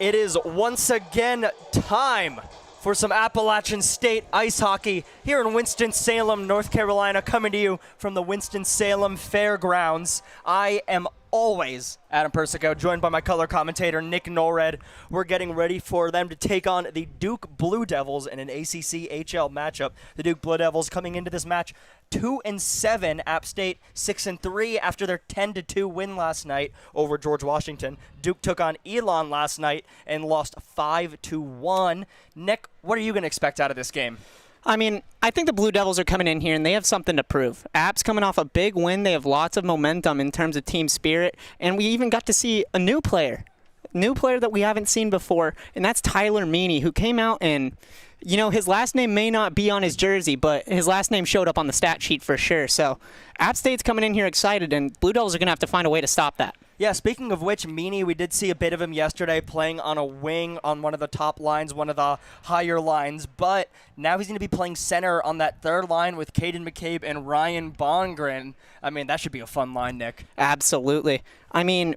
It is once again time for some Appalachian State Ice Hockey here in Winston-Salem, North Carolina, coming to you from the Winston-Salem Fairgrounds. I am always Adam Persico, joined by my color commentator, Nick Norred. We're getting ready for them to take on the Duke Blue Devils in an ACCHL matchup. The Duke Blue Devils coming into this match 2-7, App State 6-3 after their 10-2 win last night over George Washington. Duke took on Elon last night and lost 5-1. Nick, what are you going to expect out of this game? I mean, I think the Blue Devils are coming in here and they have something to prove. App's coming off a big win. They have lots of momentum in terms of team spirit. And we even got to see a new player that we haven't seen before, and that's Tyler Meany, who came out and, you know, his last name may not be on his jersey, but his last name showed up on the stat sheet for sure. So App State's coming in here excited, and Blue Devils are going to have to find a way to stop that. Yeah, speaking of which, Meany, we did see a bit of him yesterday playing on a wing on one of the top lines, one of the higher lines, but now he's going to be playing center on that third line with Caden McCabe and Ryan Bongren. I mean, that should be a fun line, Nick. Absolutely. I mean,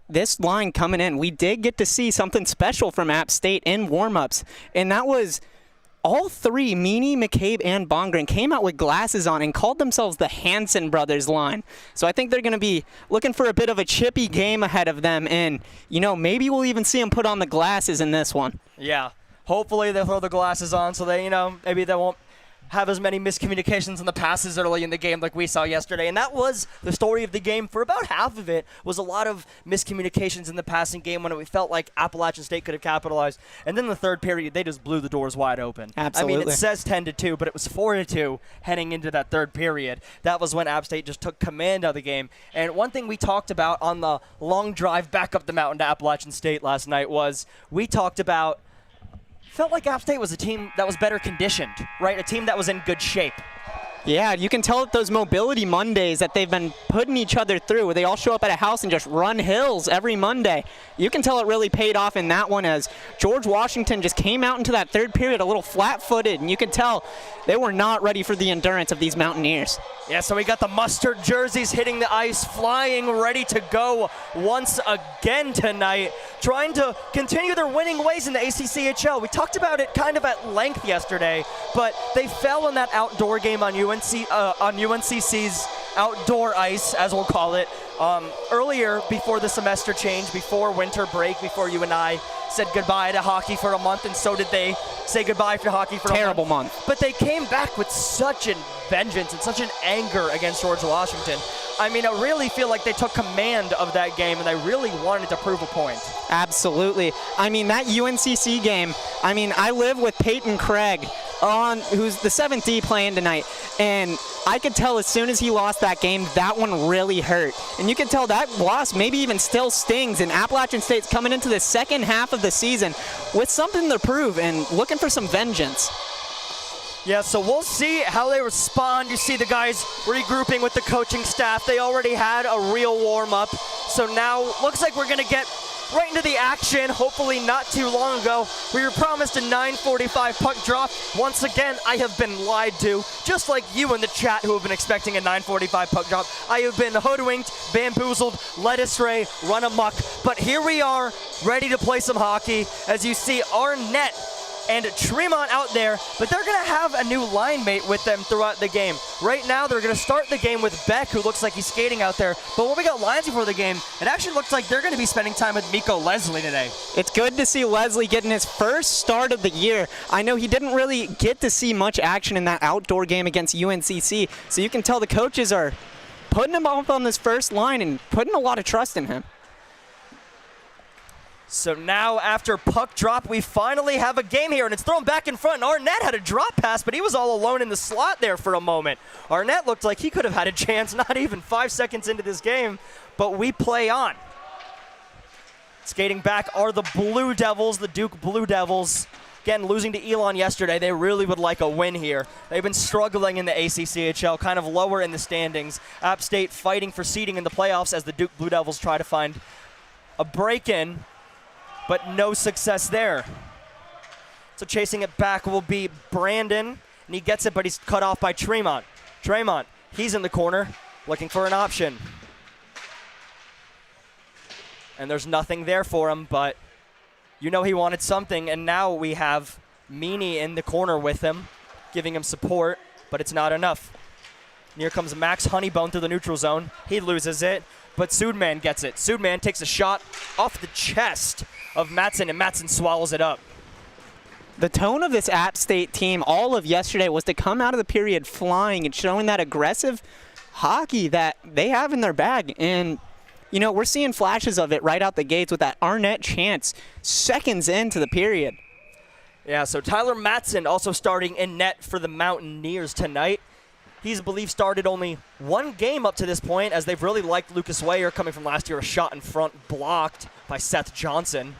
this line coming in, we did get to see something special from App State in warm-ups, and that was all three, Meany, McCabe, and Bongren, came out with glasses on and called themselves the Hanson Brothers line. So I think they're going to be looking for a bit of a chippy game ahead of them, and, you know, maybe we'll even see them put on the glasses in this one. Yeah, hopefully they'll throw the glasses on so they, you know, maybe they won't have as many miscommunications in the passes early in the game like we saw yesterday. And that was the story of the game for about half of it, was a lot of miscommunications in the passing game when we felt like Appalachian State could have capitalized. And then the third period, they just blew the doors wide open. Absolutely. I mean, it says 10-2, but it was 4-2 heading into that third period. That was when App State just took command of the game. And one thing we talked about on the long drive back up the mountain to Appalachian State last night was we talked about felt like App State was a team that was better conditioned, right? A team that was in good shape. Yeah, you can tell that those mobility Mondays that they've been putting each other through, where they all show up at a house and just run hills every Monday. You can tell it really paid off in that one, as George Washington just came out into that third period a little flat-footed, and you can tell they were not ready for the endurance of these Mountaineers. Yeah, so we got the mustard jerseys hitting the ice, flying, ready to go once again tonight, trying to continue their winning ways in the ACCHL. We talked about it kind of at length yesterday, but they fell in that outdoor game on UNCC's outdoor ice, as we'll call it, earlier before the semester change, before winter break, before you and I said goodbye to hockey for a month, and so did they say goodbye to hockey for a month. Terrible month. But they came back with such a vengeance and such an anger against George Washington. I mean, I really feel like they took command of that game, and they really wanted to prove a point. Absolutely. I mean, that UNCC game, I mean, I live with Peyton Craig, who's the 7th D playing tonight, and I could tell as soon as he lost that game, that one really hurt. And you can tell that loss maybe even still stings, and Appalachian State's coming into the second half of the season with something to prove and looking for some vengeance. Yeah, so we'll see how they respond. You see the guys regrouping with the coaching staff. They already had a real warm-up, so now looks like we're going to get right into the action, hopefully not too long ago. We were promised a 9:45 puck drop. Once again, I have been lied to, just like you in the chat who have been expecting a 9:45 puck drop. I have been hoodwinked, bamboozled, led astray, run amok. But here we are, ready to play some hockey. As you see, Arnett and Tremont out there, but they're going to have a new line mate with them throughout the game. Right now, they're going to start the game with Beck, who looks like he's skating out there. But when we got lines before the game, it actually looks like they're going to be spending time with Miko Leslie today. It's good to see Leslie getting his first start of the year. I know he didn't really get to see much action in that outdoor game against UNCC, so you can tell the coaches are putting him up on this first line and putting a lot of trust in him. So now, after puck drop, we finally have a game here, and it's thrown back in front. And Arnett had a drop pass, but he was all alone in the slot there for a moment. Arnett looked like he could have had a chance, not even 5 seconds into this game, but we play on. Skating back are the Blue Devils, the Duke Blue Devils. Again, losing to Elon yesterday, they really would like a win here. They've been struggling in the ACCHL, kind of lower in the standings. App State fighting for seeding in the playoffs as the Duke Blue Devils try to find a break-in, but no success there. So chasing it back will be Brandon, and he gets it, but he's cut off by Tremont. Tremont, he's in the corner, looking for an option. And there's nothing there for him, but You know he wanted something, and now we have Meany in the corner with him, giving him support, but it's not enough. And here comes Max Honeybone through the neutral zone. He loses it, but Sudman gets it. Sudman takes a shot off the chest of Matson, and Matson swallows it up. The tone of this App State team all of yesterday was to come out of the period flying and showing that aggressive hockey that they have in their bag. And, you know, we're seeing flashes of it right out the gates with that Arnett chance seconds into the period. Yeah, so Tyler Matson also starting in net for the Mountaineers tonight. He's, I believe, started only one game up to this point, as they've really liked Lucas Weyer coming from last year, a shot in front blocked by Seth Johnson.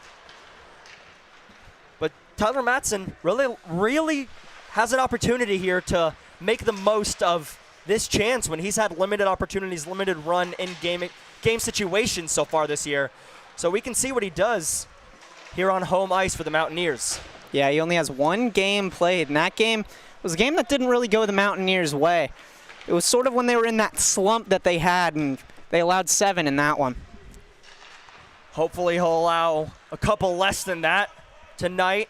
But Tyler Matson really has an opportunity here to make the most of this chance when he's had limited opportunities, limited run in game situations so far this year. So we can see what he does here on home ice for the Mountaineers. Yeah, he only has one game played, and that game was a game that didn't really go the Mountaineers' way. It was sort of when they were in that slump that they had, and they allowed 7 in that one. Hopefully he'll allow a couple less than that tonight.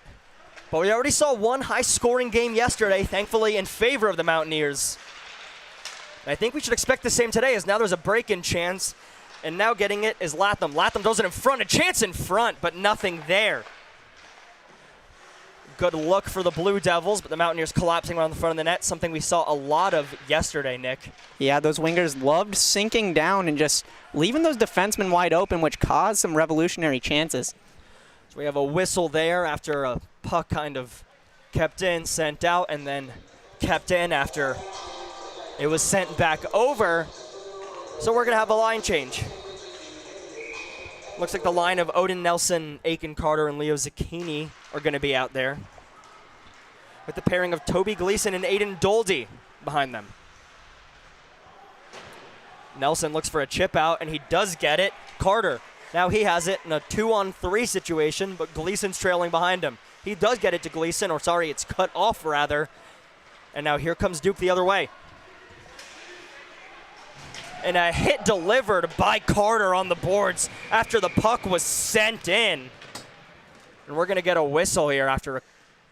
But we already saw one high-scoring game yesterday, thankfully in favor of the Mountaineers. And I think we should expect the same today, as now there's a break-in chance, and now getting it is Latham. Latham does it in front, a chance in front, but nothing there. Good look for the Blue Devils, but the Mountaineers collapsing around the front of the net, something we saw a lot of yesterday, Nick. Yeah, those wingers loved sinking down and just leaving those defensemen wide open, which caused some revolutionary chances. So we have a whistle there after a puck kind of kept in, sent out, and then kept in after it was sent back over. So we're going to have a line change. Looks like the line of Odin Nelson, Aiken Carter, and Leo Zucchini are going to be out there, with the pairing of Toby Gleason and Aiden Doldy behind them. Nelson looks for a chip out, and he does get it. Carter, now he has it in a 2-on-3 situation, but Gleason's trailing behind him. He does get it to Gleason, or sorry, it's cut off rather. And now here comes Duke the other way. And a hit delivered by Carter on the boards after the puck was sent in. And we're going to get a whistle here after a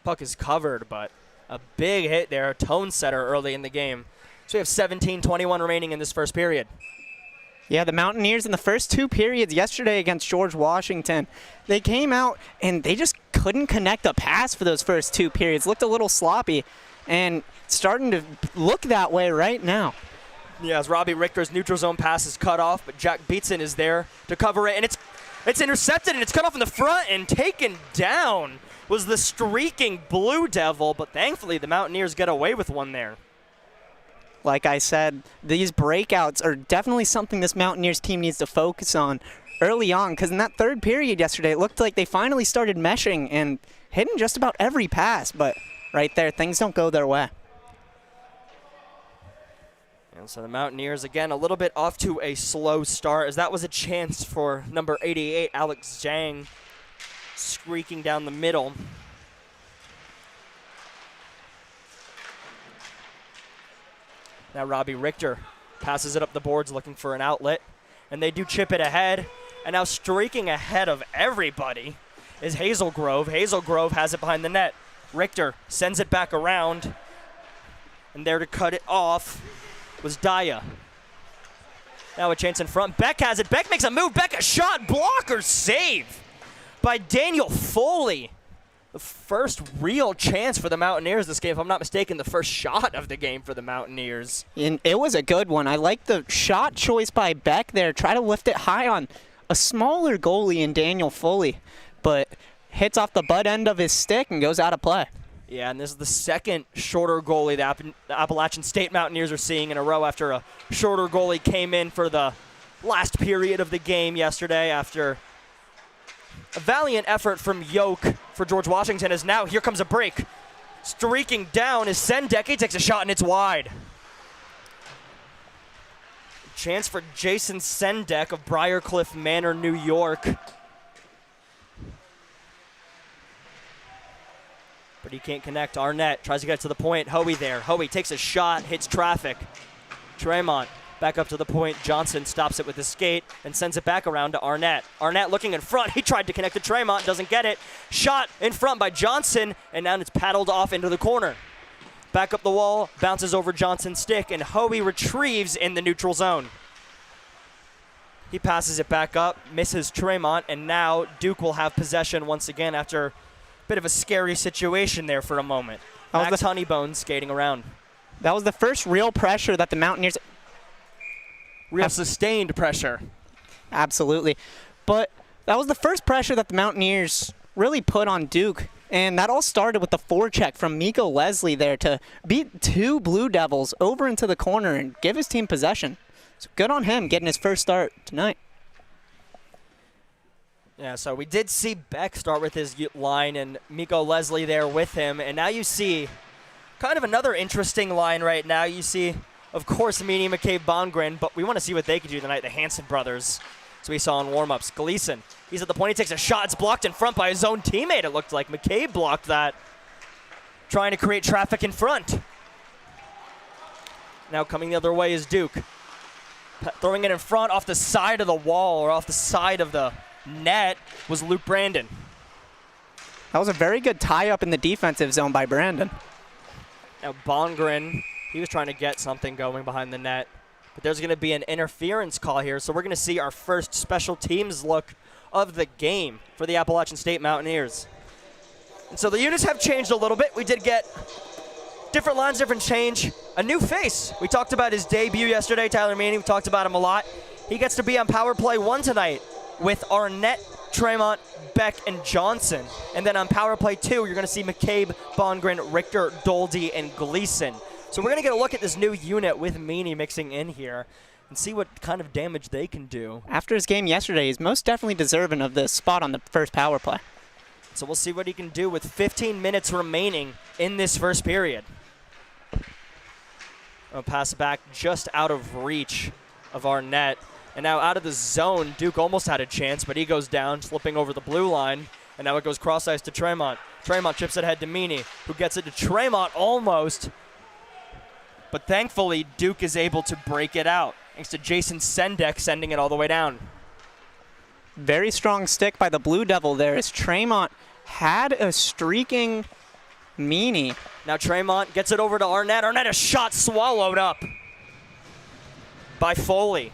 puck is covered, but a big hit there, a tone setter early in the game. So we have 17:21 remaining in this first period. Yeah, the Mountaineers in the first 2 periods yesterday against George Washington, they came out and they just couldn't connect a pass for those first 2 periods. Looked a little sloppy, and starting to look that way right now. Yeah, as Robbie Richter's neutral zone pass is cut off, but Jack Beatson is there to cover it, and it's intercepted, and it's cut off in the front, and taken down was the streaking Blue Devil, but thankfully the Mountaineers get away with one there. Like I said, these breakouts are definitely something this Mountaineers team needs to focus on early on, because in that third period yesterday, it looked like they finally started meshing and hitting just about every pass, but right there, things don't go their way. And so the Mountaineers, again, a little bit off to a slow start, as that was a chance for number 88, Alex Zhang, streaking down the middle. Now Robbie Richter passes it up the boards looking for an outlet, and they do chip it ahead. And now streaking ahead of everybody is Hazel Grove. Hazel Grove has it behind the net. Richter sends it back around, and there to cut it off was Daya. Now a chance in front. Beck has it. Beck makes a move. Beck a shot. Blocker save by Daniel Foley. The first real chance for the Mountaineers this game. If I'm not mistaken, the first shot of the game for the Mountaineers. And it was a good one. I like the shot choice by Beck there. Try to lift it high on a smaller goalie in Daniel Foley, but hits off the butt end of his stick and goes out of play. Yeah, and this is the second shorter goalie the Appalachian State Mountaineers are seeing in a row after a shorter goalie came in for the last period of the game yesterday after a valiant effort from Yoke for George Washington. As now here comes a break. Streaking down is Sendek. He takes a shot and it's wide. Chance for Jason Sendek of Briarcliff Manor, New York. But he can't connect. Arnett tries to get to the point. Hoey there. Hoey takes a shot, hits traffic. Tremont Back up to the point. Johnson stops it with his skate and sends it back around to Arnett. Arnett looking in front. He tried to connect to Tremont, doesn't get it. Shot in front by Johnson, and now it's paddled off into the corner. Back up the wall, bounces over Johnson's stick, and Hoey retrieves in the neutral zone. He passes it back up, misses Tremont, and now Duke will have possession once again after a bit of a scary situation there for a moment. Max Honeybones skating around. That was the first real pressure that the Mountaineers... Real sustained pressure. Absolutely. But that was the first pressure that the Mountaineers really put on Duke. And that all started with the forecheck from Miko Leslie there to beat two Blue Devils over into the corner and give his team possession. So good on him getting his first start tonight. Yeah, so we did see Beck start with his line and Miko Leslie there with him. And now you see kind of another interesting line right now. You see, of course, Meany, McCabe, Bongren, but we want to see what they can do tonight, the Hanson brothers. So we saw in warm-ups. Gleason, he's at the point, he takes a shot. It's blocked in front by his own teammate, it looked like. McCabe blocked that, trying to create traffic in front. Now coming the other way is Duke. Throwing it in front off the side of the wall or off the side of the net was Luke Brandon. That was a very good tie-up in the defensive zone by Brandon. Now Bongren, he was trying to get something going behind the net. But there's going to be an interference call here, so we're going to see our first special teams look of the game for the Appalachian State Mountaineers. And so the units have changed a little bit. We did get different lines, different change. A new face. We talked about his debut yesterday, Tyler Meany. We talked about him a lot. He gets to be on power play 1 tonight with Arnett, Tremont, Beck, and Johnson. And then on power play 2, you're going to see McCabe, Bongren, Richter, Doldy, and Gleason. So we're going to get a look at this new unit with Meany mixing in here and see what kind of damage they can do. After his game yesterday, he's most definitely deserving of this spot on the first power play. So we'll see what he can do with 15 minutes remaining in this first period. I'll pass back just out of reach of Arnett. And now out of the zone, Duke almost had a chance, but he goes down, slipping over the blue line. And now it goes cross ice to Tremont. Tremont chips it ahead to Meany, who gets it to Tremont almost. But thankfully, Duke is able to break it out, thanks to Jason Sendek sending it all the way down. Very strong stick by the Blue Devil there as Tremont had a streaking Meany. Now Tremont gets it over to Arnett. Arnett, a shot swallowed up by Foley.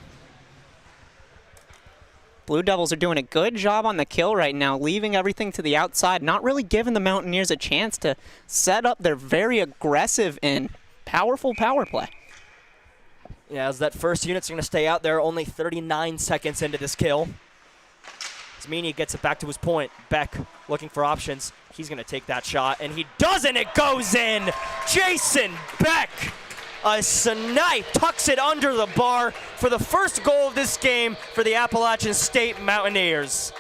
Blue Devils are doing a good job on the kill right now, leaving everything to the outside, not really giving the Mountaineers a chance to set up their very aggressive and powerful power play. Yeah, as that first unit's going to stay out there, only 39 seconds into this kill. As Meany gets it back to his point. Beck looking for options. He's going to take that shot, and he does, and it goes in. Jason Beck, a snipe, tucks it under the bar for the first goal of this game for the Appalachian State Mountaineers.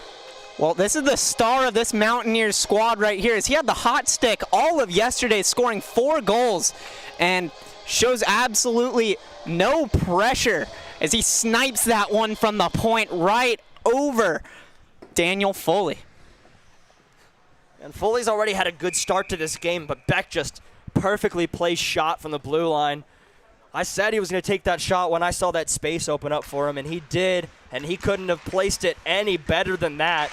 Well, this is the star of this Mountaineers squad right here. As he had the hot stick all of yesterday, scoring 4 goals, and shows absolutely no pressure as he snipes that one from the point right over Daniel Foley. And Foley's already had a good start to this game, but Beck just perfectly placed shot from the blue line. I said he was going to take that shot when I saw that space open up for him, and he did, and he couldn't have placed it any better than that.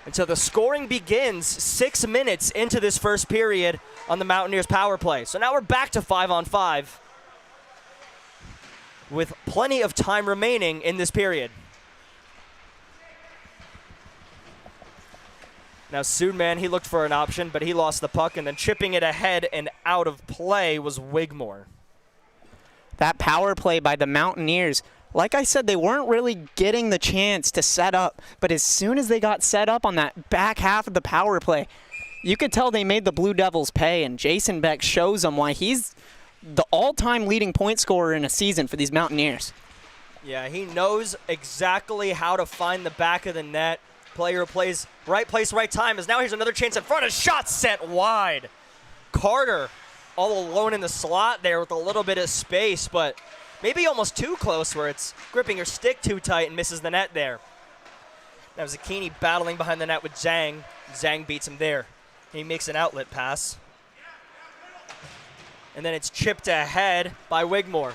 And so the scoring begins 6 minutes into this first period on the Mountaineers power play. So now we're back to 5-on-5 with plenty of time remaining in this period. Now Soodman, he looked for an option, but he lost the puck, and then chipping it ahead and out of play was Wigmore. That power play by the Mountaineers, like I said, they weren't really getting the chance to set up, but as soon as they got set up on that back half of the power play, you could tell they made the Blue Devils pay, and Jason Beck shows them why he's the all-time leading point scorer in a season for these Mountaineers. Yeah, he knows exactly how to find the back of the net. Player plays right place, right time, as now here's another chance in front. A shot sent wide. Carter all alone in the slot there with a little bit of space, but maybe almost too close where it's gripping your stick too tight and misses the net there. Now Zucchini battling behind the net with Zhang. Zhang beats him there. He makes an outlet pass. And then it's chipped ahead by Wigmore.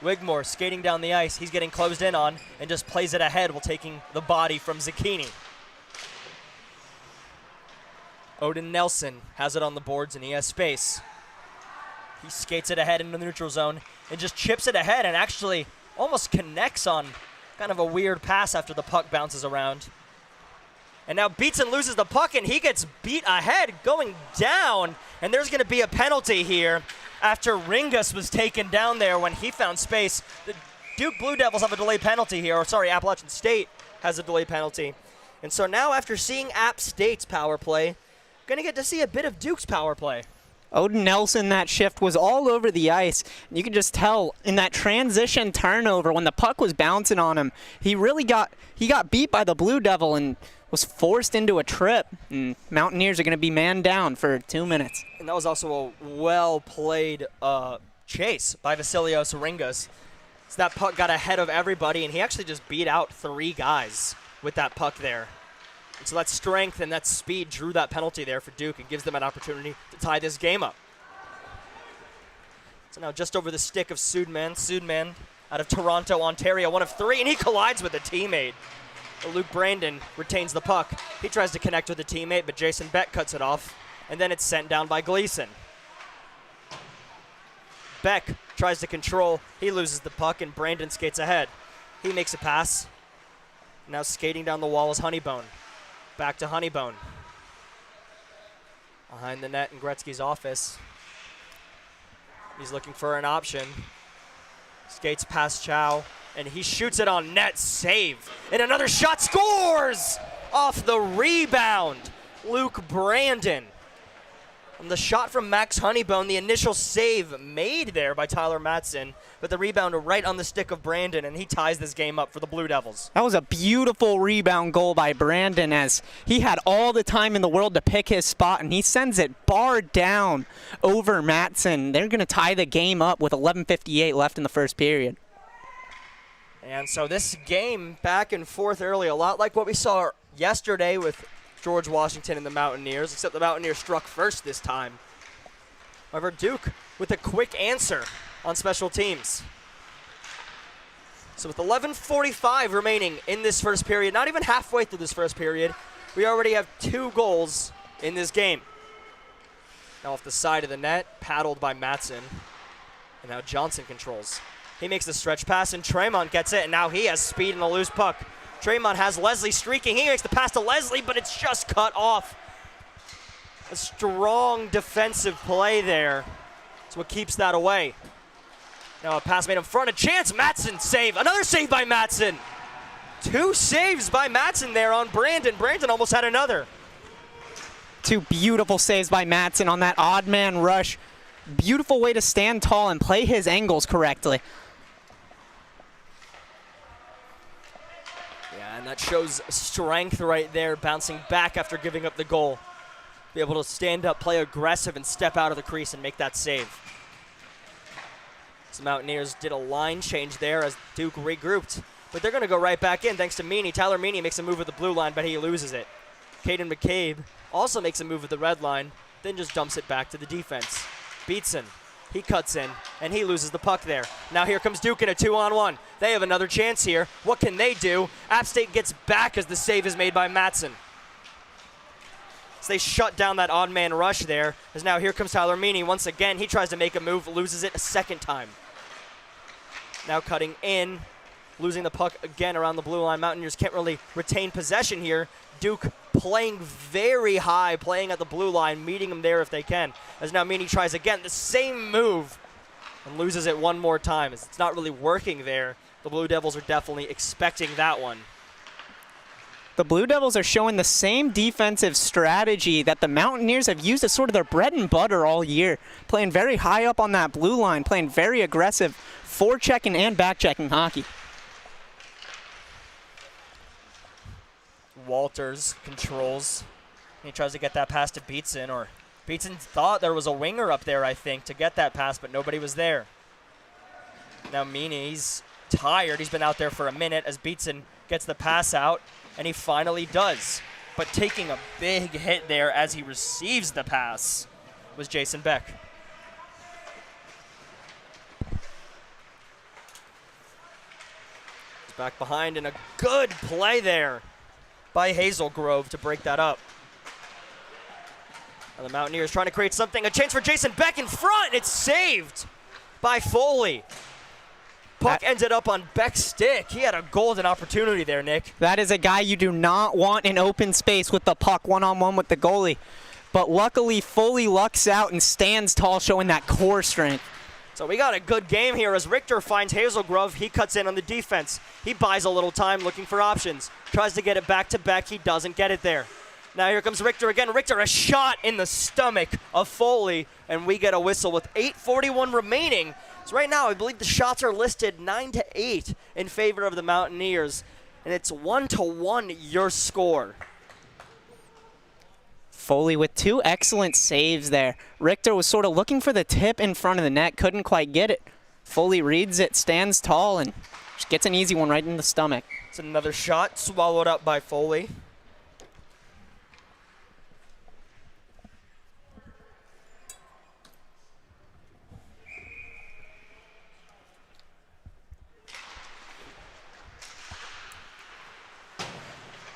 Wigmore skating down the ice. He's getting closed in on and just plays it ahead while taking the body from Zucchini. Odin Nelson has it on the boards and he has space. He skates it ahead into the neutral zone and just chips it ahead and actually almost connects on kind of a weird pass after the puck bounces around. And now Beatson loses the puck and he gets beat ahead going down. And there's going to be a penalty here after Ringus was taken down there when he found space. The Duke Blue Devils have a delayed penalty here. Or sorry, Appalachian State has a delayed penalty. And so now after seeing App State's power play, going to get to see a bit of Duke's power play. Odin Nelson, that shift was all over the ice. You can just tell in that transition turnover when the puck was bouncing on him, he got beat by the Blue Devil and was forced into a trip. And Mountaineers are going to be man down for 2 minutes. And that was also a well-played chase by Vasilios Ringas. So that puck got ahead of everybody, and he actually just beat out 3 guys with that puck there. And so that strength and that speed drew that penalty there for Duke and gives them an opportunity to tie this game up. So now just over the stick of Sudman. Sudman out of Toronto, Ontario, 1 of 3, and he collides with a teammate. Luke Brandon retains the puck. He tries to connect with a teammate, but Jason Beck cuts it off, and then it's sent down by Gleason. Beck tries to control. He loses the puck, and Brandon skates ahead. He makes a pass. Now skating down the wall is Honeybone. Back to Honeybone. Behind the net in Gretzky's office. He's looking for an option. Skates past Chow, and he shoots it on net. Save. And another shot, scores! Off the rebound, Luke Brandon. And the shot from Max Honeybone, the initial save made there by Tyler Matson, but the rebound right on the stick of Brandon, and he ties this game up for the Blue Devils. That was a beautiful rebound goal by Brandon as he had all the time in the world to pick his spot, and he sends it barred down over Matson. They're going to tie the game up with 11:58 left in the first period. And so this game back and forth early, a lot like what we saw yesterday with George Washington and the Mountaineers, except the Mountaineers struck first this time. However, Duke with a quick answer on special teams. So with 11:45 remaining in this first period, not even halfway through this first period, we already have 2 goals in this game. Now off the side of the net, paddled by Matson. And now Johnson controls. He makes the stretch pass, and Tremont gets it, and now he has speed and a loose puck. Tremont has Leslie streaking. He makes the pass to Leslie, but it's just cut off. A strong defensive play there. That's what keeps that away. Now a pass made in front, a chance. Matson save. Another save by Matson. 2 saves by Matson there on Brandon. Brandon almost had another. 2 beautiful saves by Matson on that odd man rush. Beautiful way to stand tall and play his angles correctly. And that shows strength right there, bouncing back after giving up the goal. Be able to stand up, play aggressive, and step out of the crease and make that save. The Mountaineers did a line change there as Duke regrouped, but they're going to go right back in thanks to Meany. Tyler Meany makes a move at the blue line, but he loses it. Caden McCabe also makes a move at the red line, then just dumps it back to the defense. Beatson. He cuts in, and he loses the puck there. Now here comes Duke in a 2-on-1. They have another chance here. What can they do? App State gets back as the save is made by Matson. So they shut down that odd man rush there, as now here comes Tyler Meany. Once again, he tries to make a move, loses it a second time. Now cutting in, losing the puck again around the blue line. Mountaineers can't really retain possession here. Duke playing very high, playing at the blue line, meeting them there if they can. As now Meany tries again, the same move, and loses it one more time. As it's not really working there. The Blue Devils are definitely expecting that one. The Blue Devils are showing the same defensive strategy that the Mountaineers have used as sort of their bread and butter all year. Playing very high up on that blue line, playing very aggressive forechecking and backchecking hockey. Walters controls. He tries to get that pass to Beatson, or Beatson thought there was a winger up there, I think, to get that pass, but nobody was there. Now Meany's tired. He's been out there for a minute as Beatson gets the pass out, and he finally does. But taking a big hit there as he receives the pass was Jason Beck. Back behind, and a good play there by Hazelgrove to break that up. And the Mountaineers trying to create something. A chance for Jason Beck in front. It's saved by Foley. Puck ended up on Beck's stick. He had a golden opportunity there, Nick. That is a guy you do not want in open space with the puck one-on-one with the goalie. But luckily, Foley lucks out and stands tall, showing that core strength. So we got a good game here as Richter finds Hazelgrove. He cuts in on the defense. He buys a little time looking for options. Tries to get it back to Beck. He doesn't get it there. Now here comes Richter again. Richter, a shot in the stomach of Foley, and we get a whistle with 8:41 remaining. So right now, I believe the shots are listed 9-8 in favor of the Mountaineers, and it's 1-1 your score. Foley with two excellent saves there. Richter was sort of looking for the tip in front of the net, couldn't quite get it. Foley reads it, stands tall, and just gets an easy one right in the stomach. It's another shot swallowed up by Foley.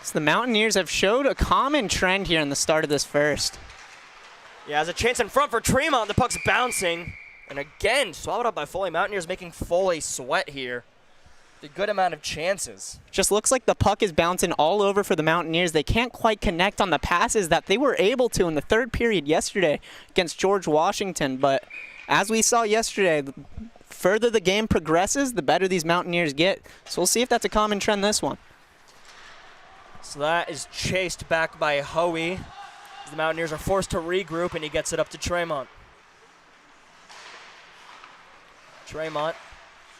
So the Mountaineers have showed a common trend here in the start of this first. Yeah, has a chance in front for Tremont. The puck's bouncing. And again, swallowed up by Foley. Mountaineers making Foley sweat here. A good amount of chances. Just looks like the puck is bouncing all over for the Mountaineers. They can't quite connect on the passes that they were able to in the third period yesterday against George Washington. But as we saw yesterday, the further the game progresses, the better these Mountaineers get. So we'll see if that's a common trend this one. So that is chased back by Hoey. The Mountaineers are forced to regroup, and he gets it up to Tremont. Tremont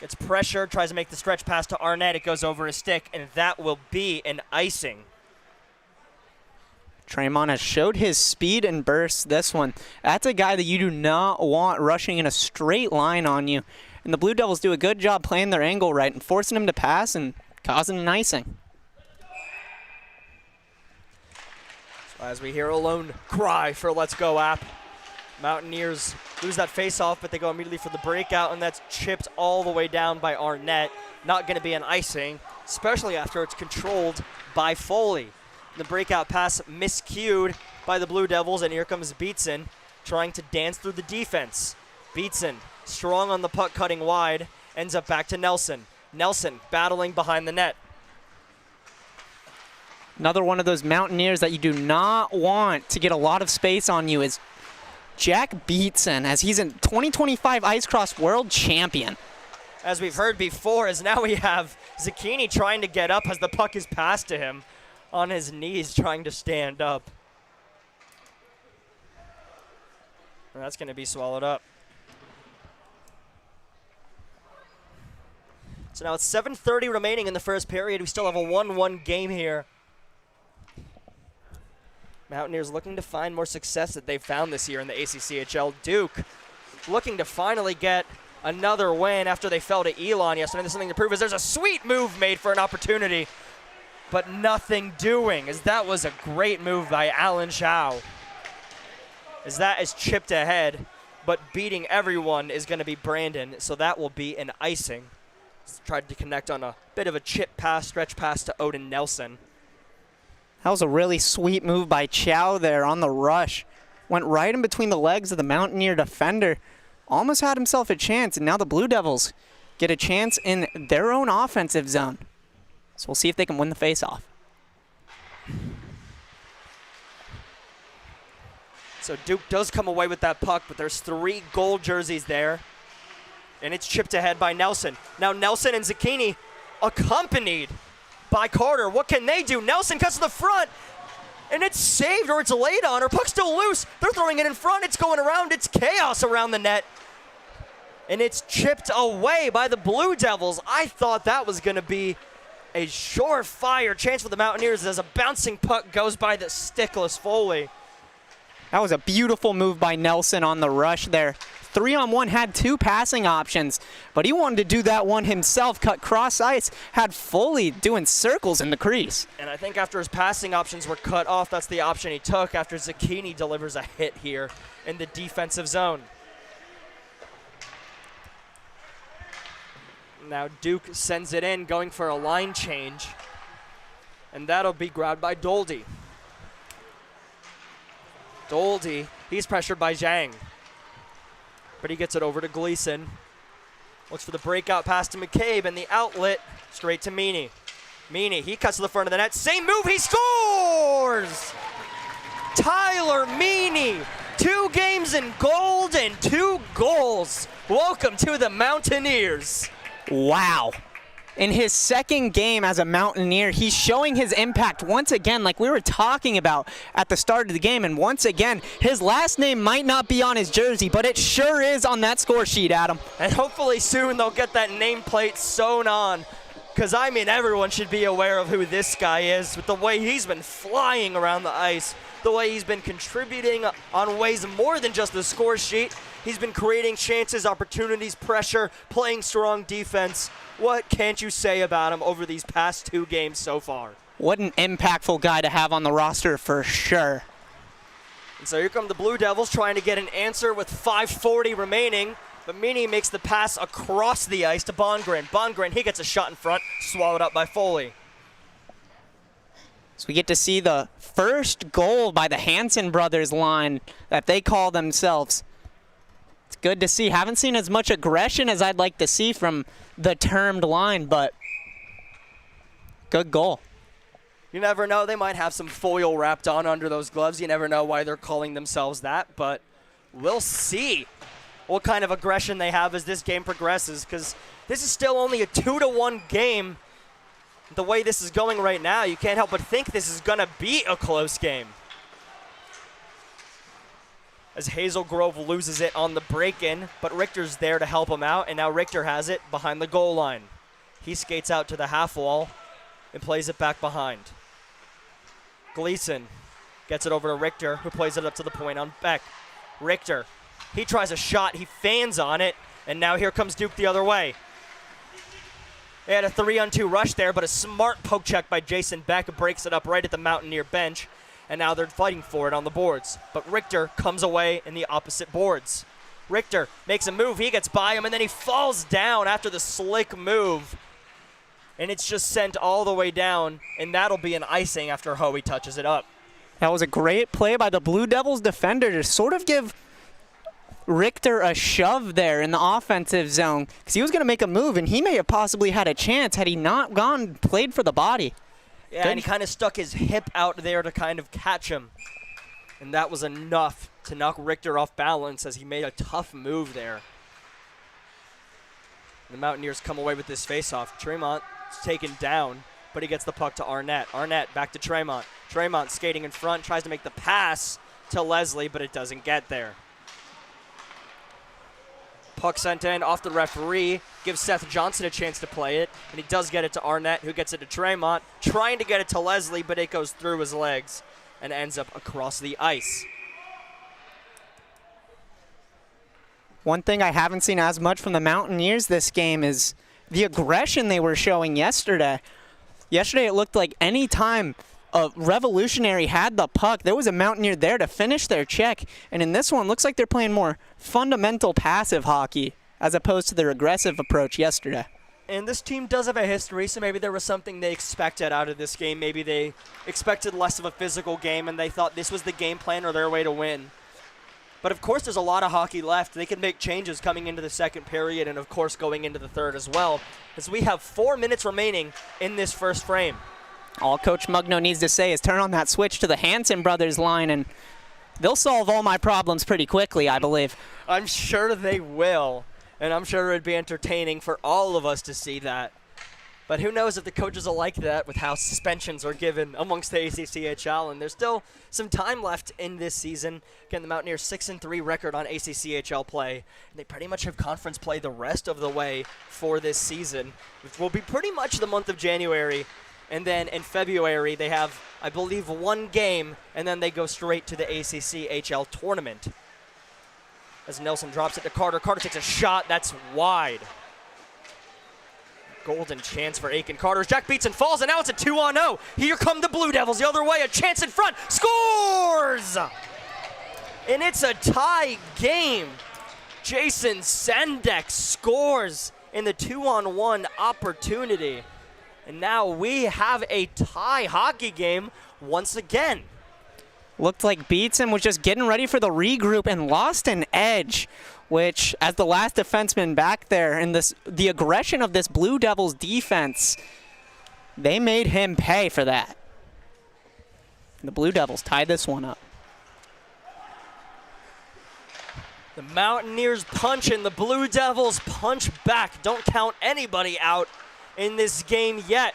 gets pressure, tries to make the stretch pass to Arnett. It goes over his stick, and that will be an icing. Tremont has showed his speed and burst this one. That's a guy that you do not want rushing in a straight line on you. And the Blue Devils do a good job playing their angle right and forcing him to pass and causing an icing. As we hear a lone cry for let's go, App. Mountaineers lose that face-off, but they go immediately for the breakout, and that's chipped all the way down by Arnett. Not going to be an icing, especially after it's controlled by Foley. The breakout pass miscued by the Blue Devils, and here comes Beatson trying to dance through the defense. Beatson, strong on the puck, cutting wide, ends up back to Nelson. Nelson battling behind the net. Another one of those Mountaineers that you do not want to get a lot of space on you is Jack Beatson, as he's a 2025 Ice Cross World Champion. As we've heard before, as now we have Zucchini trying to get up as the puck is passed to him on his knees trying to stand up. And that's going to be swallowed up. So now it's 7:30 remaining in the first period. We still have a 1-1 game here. Mountaineers looking to find more success that they've found this year in the ACCHL. Duke looking to finally get another win after they fell to Elon yesterday. There's something to prove as there's a sweet move made for an opportunity, but nothing doing, as that was a great move by Alan Chow. As that is chipped ahead, but beating everyone is going to be Brandon, so that will be an icing. Tried to connect on a bit of a chip pass, stretch pass to Odin Nelson. That was a really sweet move by Chow there on the rush. Went right in between the legs of the Mountaineer defender. Almost had himself a chance, and now the Blue Devils get a chance in their own offensive zone. So we'll see if they can win the faceoff. So Duke does come away with that puck, but there's 3 gold jerseys there. And it's chipped ahead by Nelson. Now Nelson and Zucchini accompanied by Carter. What can they do? Nelson cuts to the front, and it's saved, or it's laid on, or puck's still loose. They're throwing it in front. It's going around. It's chaos around the net. And it's chipped away by the Blue Devils. I thought that was going to be a surefire chance for the Mountaineers as a bouncing puck goes by the stickless Foley. That was a beautiful move by Nelson on the rush there. 3-on-1, had 2 passing options, but he wanted to do that one himself, cut cross ice, had Foley doing circles in the crease. And I think after his passing options were cut off, that's the option he took after Zucchini delivers a hit here in the defensive zone. Now Duke sends it in, going for a line change. And that'll be grabbed by Doldy. Doldy, he's pressured by Zhang. But he gets it over to Gleason. Looks for the breakout pass to McCabe, and the outlet straight to Meany. Meany, he cuts to the front of the net. Same move, he scores! Tyler Meany, 2 games in gold and 2 goals. Welcome to the Mountaineers. Wow. In his second game as a Mountaineer, he's showing his impact once again, like we were talking about at the start of the game. And once again, his last name might not be on his jersey, but it sure is on that score sheet, Adam. And hopefully soon they'll get that nameplate sewn on. Because, I mean, everyone should be aware of who this guy is with the way he's been flying around the ice, the way he's been contributing on ways more than just the score sheet. He's been creating chances, opportunities, pressure, playing strong defense. What can't you say about him over these past 2 games so far? What an impactful guy to have on the roster for sure. And so here come the Blue Devils trying to get an answer with 5:40 remaining. But Meany makes the pass across the ice to Bongren. Bongren, he gets a shot in front, swallowed up by Foley. So we get to see the first goal by the Hansen brothers line that they call themselves. It's good to see. Haven't seen as much aggression as I'd like to see from the termed line, but good goal. You never know. They might have some foil wrapped on under those gloves. You never know why they're calling themselves that, but we'll see what kind of aggression they have as this game progresses, because this is still only a 2-1 game. The way this is going right now, you can't help but think this is going to be a close game. As Hazel Grove loses it on the break-in, but Richter's there to help him out, and now Richter has it behind the goal line. He skates out to the half wall and plays it back behind. Gleason gets it over to Richter, who plays it up to the point on Beck. Richter, he tries a shot, he fans on it, and now here comes Duke the other way. They had a 3-on-2 rush there, but a smart poke check by Jason Beck breaks it up right at the Mountaineer bench. And now they're fighting for it on the boards. But Richter comes away in the opposite boards. Richter makes a move. He gets by him, and then he falls down after the slick move. And it's just sent all the way down, and that'll be an icing after Hoey touches it up. That was a great play by the Blue Devils defender to sort of give Richter a shove there in the offensive zone, because he was going to make a move, and he may have possibly had a chance had he not played for the body. Yeah, Good. and he kind of stuck his hip out there to kind of catch him. And that was enough to knock Richter off balance as he made a tough move there. The Mountaineers come away with this faceoff. Tremont is taken down, but he gets the puck to Arnett. Arnett back to Tremont. Tremont skating in front, tries to make the pass to Leslie, but it doesn't get there. Puck sent in off the referee, gives Seth Johnson a chance to play it, and he does get it to Arnett, who gets it to Tremont, trying to get it to Leslie, but it goes through his legs and ends up across the ice. One thing I haven't seen as much from the Mountaineers this game is the aggression they were showing yesterday. Yesterday it looked like any time a Revolutionary had the puck, there was a Mountaineer there to finish their check. And in this one, looks like they're playing more fundamental passive hockey as opposed to their aggressive approach yesterday. And this team does have a history, so maybe there was something they expected out of this game. Maybe they expected less of a physical game, and they thought this was the game plan or their way to win. But, of course, there's a lot of hockey left. They can make changes coming into the second period and, of course, going into the third as well, as we have 4 minutes remaining in this first frame. All Coach Mugno needs to say is turn on that switch to the Hansen brothers line, and they'll solve all my problems pretty quickly, I believe. I'm sure they will, and I'm sure it would be entertaining for all of us to see that. But who knows if the coaches will like that with how suspensions are given amongst the ACCHL, and there's still some time left in this season. Again, the Mountaineers 6-3 record on ACCHL play, and they pretty much have conference play the rest of the way for this season, which will be pretty much the month of January. And then in February, they have, I believe, 1 game, and then they go straight to the ACCHL tournament. As Nelson drops it to Carter. Carter takes a shot. That's wide. Golden chance for Aiken Carter. Jack beats and falls, and now it's a 2-on-0. Here come the Blue Devils the other way. A chance in front. Scores! And it's a tie game. Jason Sendek scores in the 2-on-1 opportunity. And now we have a tie hockey game once again. Looked like Beatson was just getting ready for the regroup and lost an edge, which, as the last defenseman back there, and the aggression of this Blue Devils defense, they made him pay for that. The Blue Devils tied this one up. The Mountaineers punch and the Blue Devils punch back. Don't count anybody out in this game yet.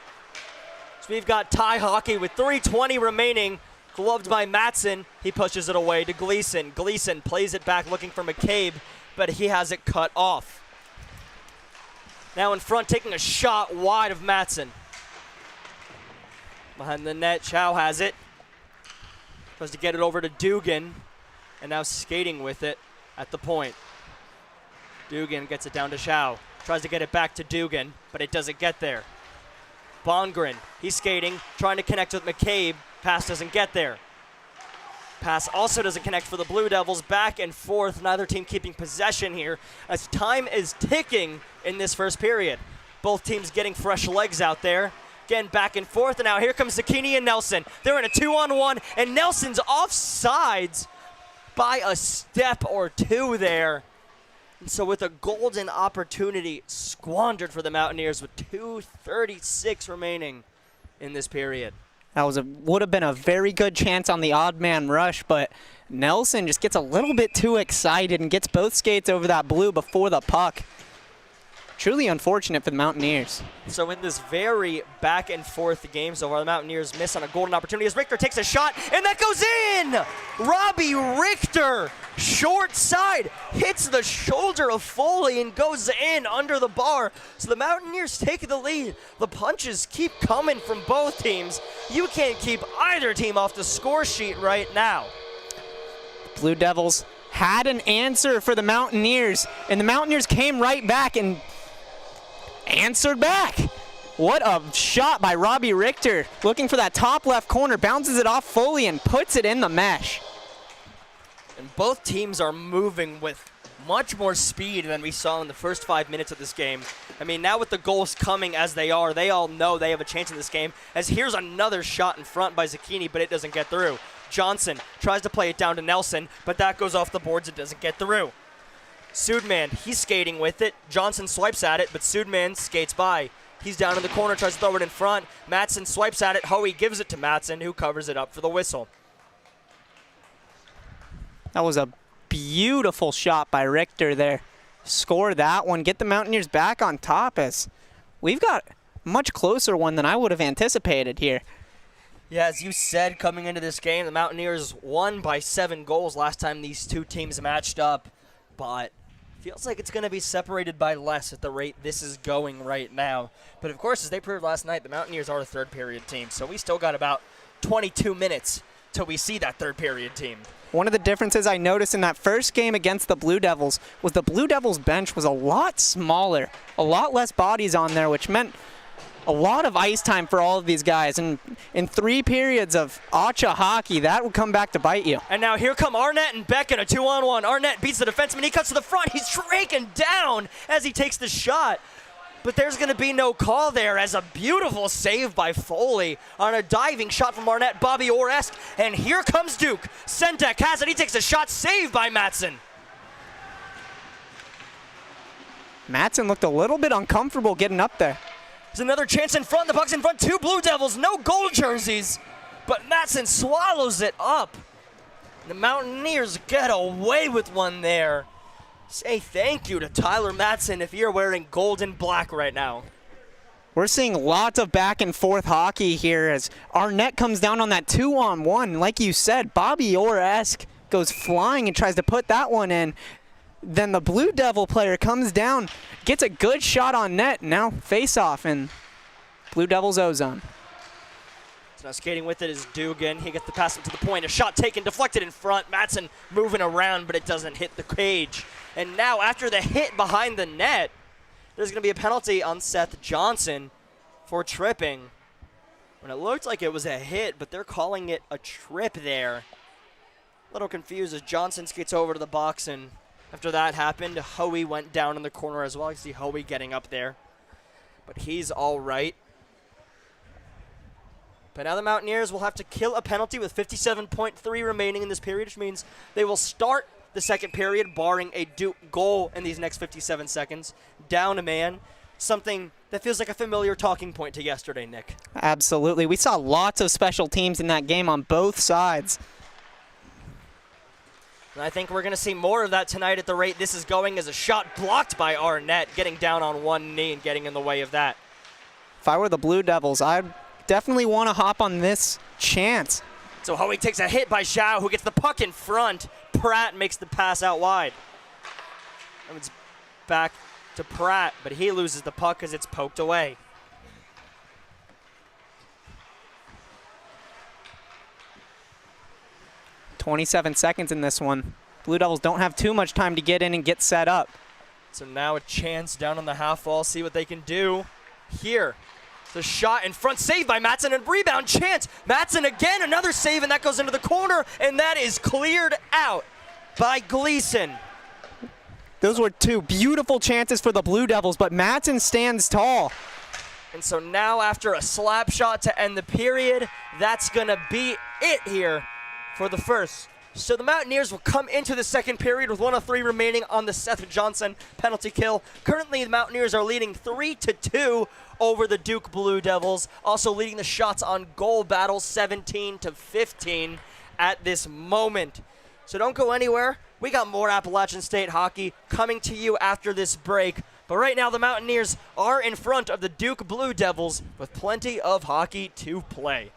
So we've got tie hockey with 3:20 remaining. Gloved by Matson. He pushes it away to Gleason. Gleason plays it back looking for McCabe, but he has it cut off. Now in front, taking a shot wide of Matson. Behind the net, Chow has it. Tries to get it over to Dugan, and now skating with it at the point. Dugan gets it down to Chow. Tries to get it back to Dugan, but it doesn't get there. Bongren, he's skating, trying to connect with McCabe. Pass doesn't get there. Pass also doesn't connect for the Blue Devils. Back and forth, neither team keeping possession here as time is ticking in this first period. Both teams getting fresh legs out there. Again, back and forth, and now here comes Zucchini and Nelson. They're in a 2-on-1, and Nelson's offsides by a step or two there. And so with a golden opportunity squandered for the Mountaineers with 2:36 remaining in this period. That would have been a very good chance on the odd man rush, but Nelson just gets a little bit too excited and gets both skates over that blue before the puck. Truly unfortunate for the Mountaineers. So in this very back and forth game so far, the Mountaineers miss on a golden opportunity as Richter takes a shot, and that goes in! Robbie Richter, short side, hits the shoulder of Foley and goes in under the bar. So the Mountaineers take the lead. The punches keep coming from both teams. You can't keep either team off the score sheet right now. Blue Devils had an answer for the Mountaineers, and the Mountaineers came right back and answered back. What a shot by Robbie Richter. Looking for that top left corner, bounces it off Foley and puts it in the mesh. And both teams are moving with much more speed than we saw in the first 5 minutes of this game. I mean, now with the goals coming as they are, they all know they have a chance in this game. As here's another shot in front by Zucchini, but it doesn't get through. Johnson tries to play it down to Nelson, but that goes off the boards. It doesn't get through. Sudman, he's skating with it. Johnson swipes at it, but Sudman skates by. He's down in the corner, tries to throw it in front. Matson swipes at it. Hoey gives it to Matson, who covers it up for the whistle. That was a beautiful shot by Richter there. Score that one, get the Mountaineers back on top as we've got a much closer one than I would have anticipated here. Yeah, as you said, coming into this game, the Mountaineers won by 7 goals last time these two teams matched up, but feels like it's going to be separated by less at the rate this is going right now. But of course, as they proved last night, the Mountaineers are a third period team, so we still got about 22 minutes till we see that third period team. One of the differences I noticed in that first game against the Blue Devils was the Blue Devils bench was a lot smaller, a lot less bodies on there, which meant a lot of ice time for all of these guys. And in 3 periods of ACCHL hockey, that will come back to bite you. And now here come Arnett and Beck in a 2-on-1. Arnett beats the defenseman. He cuts to the front. He's shaken down as he takes the shot. But there's going to be no call there as a beautiful save by Foley on a diving shot from Arnett, Bobby Orr-esque. And here comes Duke. Sentek has it. He takes a shot, saved by Matson. Matson looked a little bit uncomfortable getting up there. There's another chance in front. The puck's in front. 2 Blue Devils, no gold jerseys. But Matson swallows it up. The Mountaineers get away with one there. Say thank you to Tyler Matson if you're wearing gold and black right now. We're seeing lots of back and forth hockey here as Arnett comes down on that 2-on-1. Like you said, Bobby Orr-esque goes flying and tries to put that one in. Then the Blue Devil player comes down, gets a good shot on net. Now face-off in Blue Devils ozone. So now skating with it is Dugan. He gets the pass up to the point. A shot taken, deflected in front. Matson moving around, but it doesn't hit the cage. And now after the hit behind the net, there's going to be a penalty on Seth Johnson for tripping. When it looked like it was a hit, but they're calling it a trip there. A little confused as Johnson skates over to the box and After that happened, Hoey went down in the corner as well. I see Hoey getting up there, but he's all right. But now the Mountaineers will have to kill a penalty with 57.3 remaining in this period, which means they will start the second period, barring a Duke goal in these next 57 seconds, down a man, something that feels like a familiar talking point to yesterday, Nick. Absolutely. We saw lots of special teams in that game on both sides. And I think we're going to see more of that tonight at the rate this is going, as a shot blocked by Arnett, getting down on one knee and getting in the way of that. If I were the Blue Devils, I'd definitely want to hop on this chance. So Hoey takes a hit by Zhao, who gets the puck in front. Pratt makes the pass out wide. And it's back to Pratt, but he loses the puck as it's poked away. "27 seconds in this one. Blue Devils don't have too much time to get in and get set up. So now a chance down on the half wall, see what they can do here. The shot in front, saved by Matson, and rebound chance. Matson again, another save, and that goes into the corner, and that is cleared out by Gleason. Those were two beautiful chances for the Blue Devils, but Matson stands tall. And so now after a slap shot to end the period, that's gonna be it here for the first. So the Mountaineers will come into the second period with 1 of 3 remaining on the Seth Johnson penalty kill. Currently, the Mountaineers are leading 3-2 over the Duke Blue Devils. Also leading the shots on goal battle 17-15 at this moment. So don't go anywhere. We got more Appalachian State hockey coming to you after this break. But right now, the Mountaineers are in front of the Duke Blue Devils with plenty of hockey to play.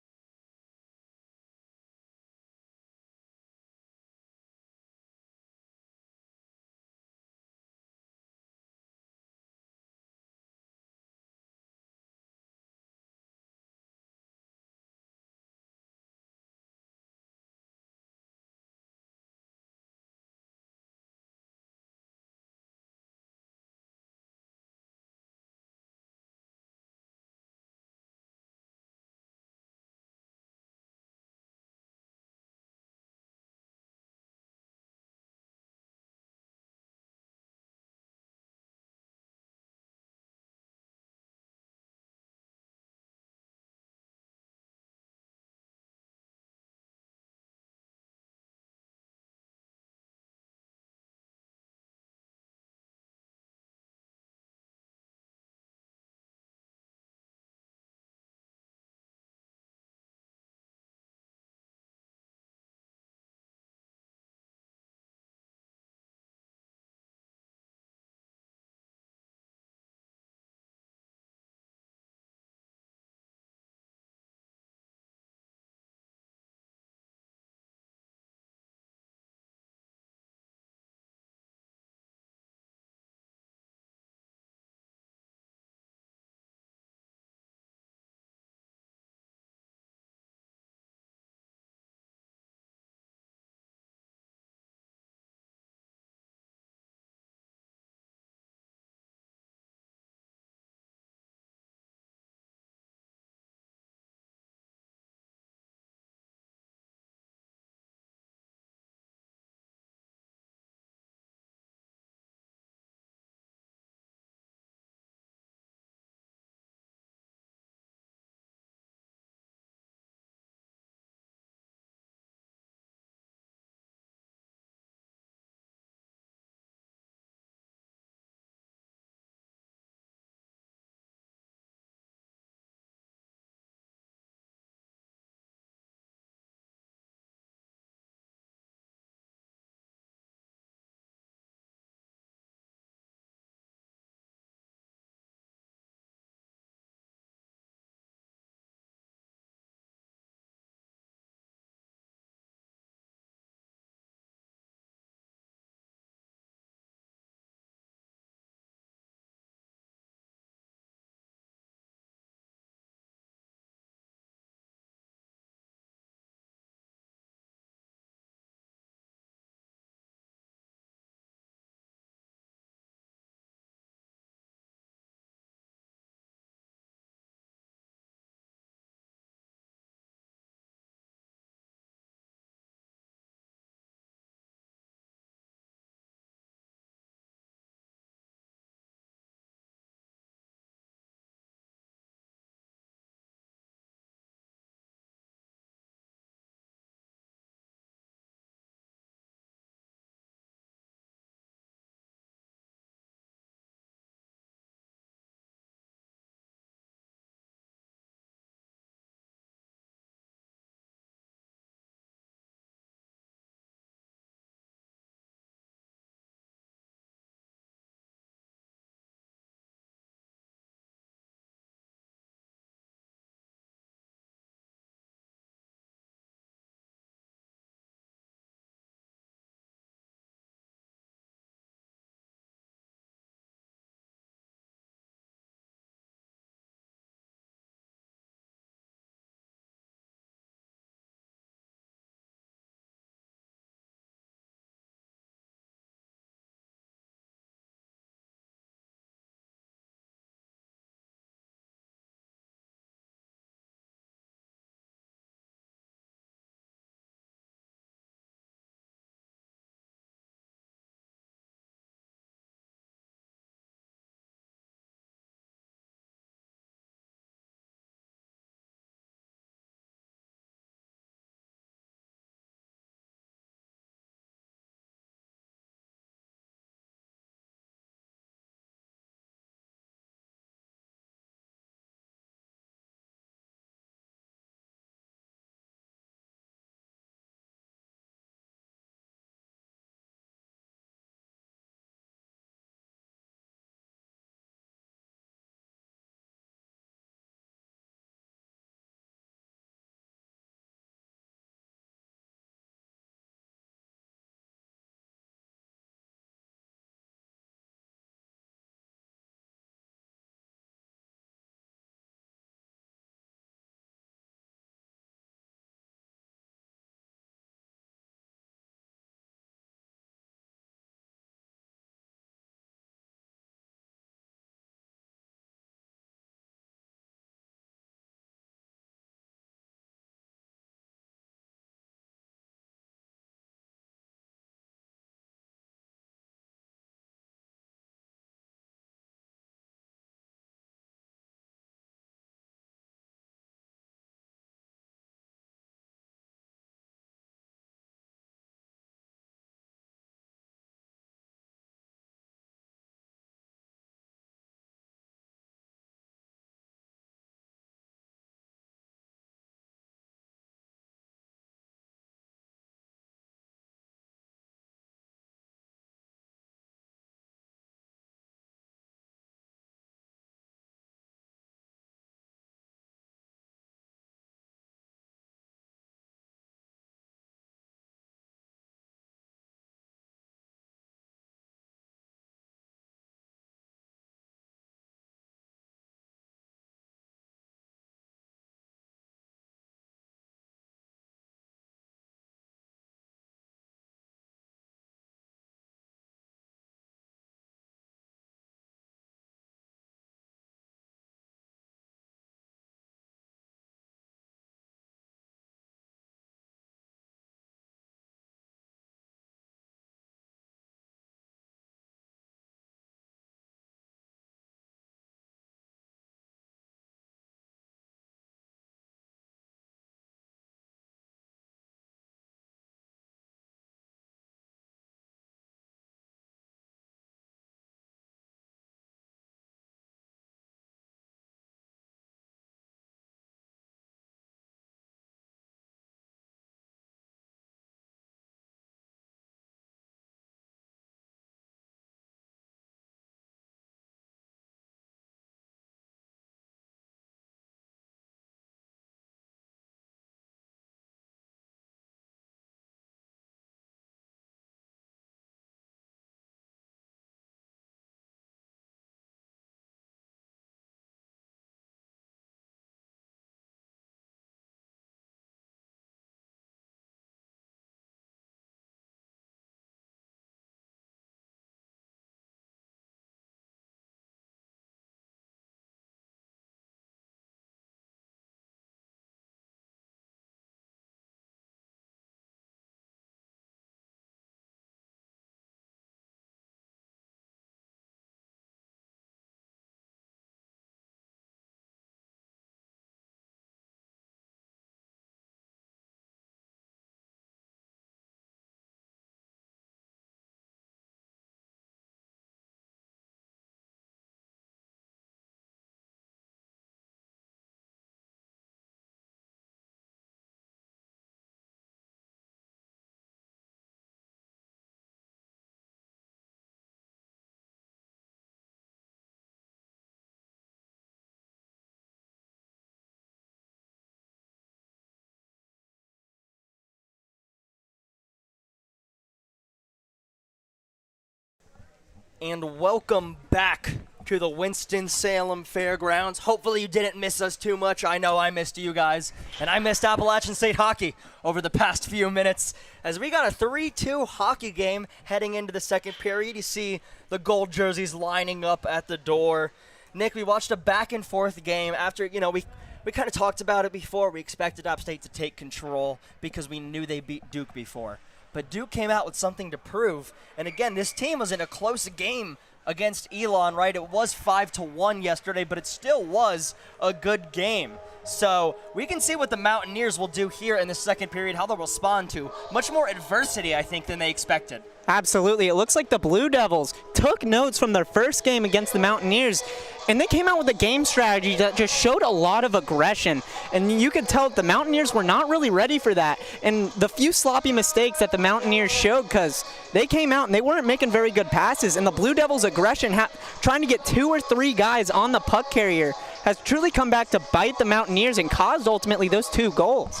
And welcome back to the Winston-Salem Fairgrounds. Hopefully you didn't miss us too much. I know I missed you guys, and I missed Appalachian State Hockey over the past few minutes as we got a 3-2 hockey game heading into the second period. You see the gold jerseys lining up at the door. Nick, we watched a back-and-forth game after, we kind of talked about it before. We expected App State to take control because we knew they beat Duke before. But Duke came out with something to prove. And again, this team was in a close game against Elon, right? It was 5-1 yesterday, but it still was a good game. So we can see what the Mountaineers will do here in the second period, how they'll respond to much more adversity, I think, than they expected. Absolutely. It looks like the Blue Devils took notes from their first game against the Mountaineers, and they came out with a game strategy that just showed a lot of aggression. And you could tell the Mountaineers were not really ready for that. And the few sloppy mistakes that the Mountaineers showed, because they came out and they weren't making very good passes, and the Blue Devils' aggression, trying to get 2 or 3 guys on the puck carrier, has truly come back to bite the Mountaineers and caused ultimately those 2 goals.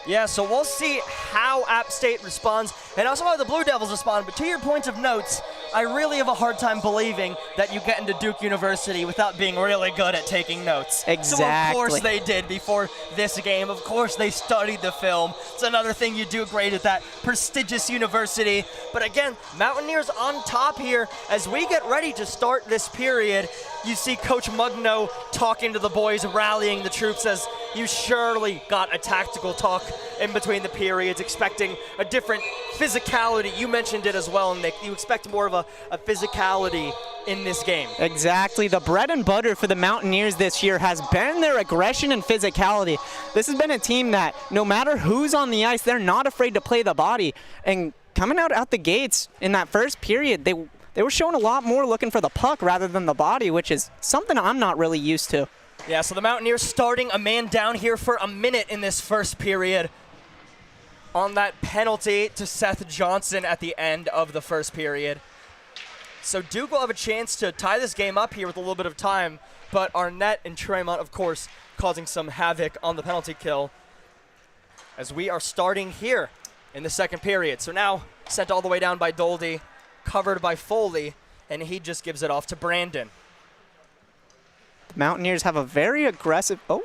Yeah, so we'll see how App State responds and also how the Blue Devils respond. But to your point of notes, I really have a hard time believing that you get into Duke University without being really good at taking notes. Exactly. So of course they did before this game. Of course they studied the film. It's another thing you do great at that prestigious university. But again, Mountaineers on top here as we get ready to start this period. You see Coach Mugno talking to the boys, rallying the troops as you surely got a tactical talk in between the periods, expecting a different physicality. You mentioned it as well, Nick. You expect more of a physicality in this game. Exactly. The bread and butter for the Mountaineers this year has been their aggression and physicality. This has been a team that no matter who's on the ice, they're not afraid to play the body. And coming out the gates in that first period, they were showing a lot more looking for the puck rather than the body, which is something I'm not really used to. Yeah, so the Mountaineers starting a man down here for a minute in this first period on that penalty to Seth Johnson at the end of the first period. So Duke will have a chance to tie this game up here with a little bit of time, but Arnett and Tremont, of course, causing some havoc on the penalty kill as we are starting here in the second period. So now sent all the way down by Doldy, covered by Foley, and he just gives it off to Brandon. The Mountaineers have a very aggressive... Oh.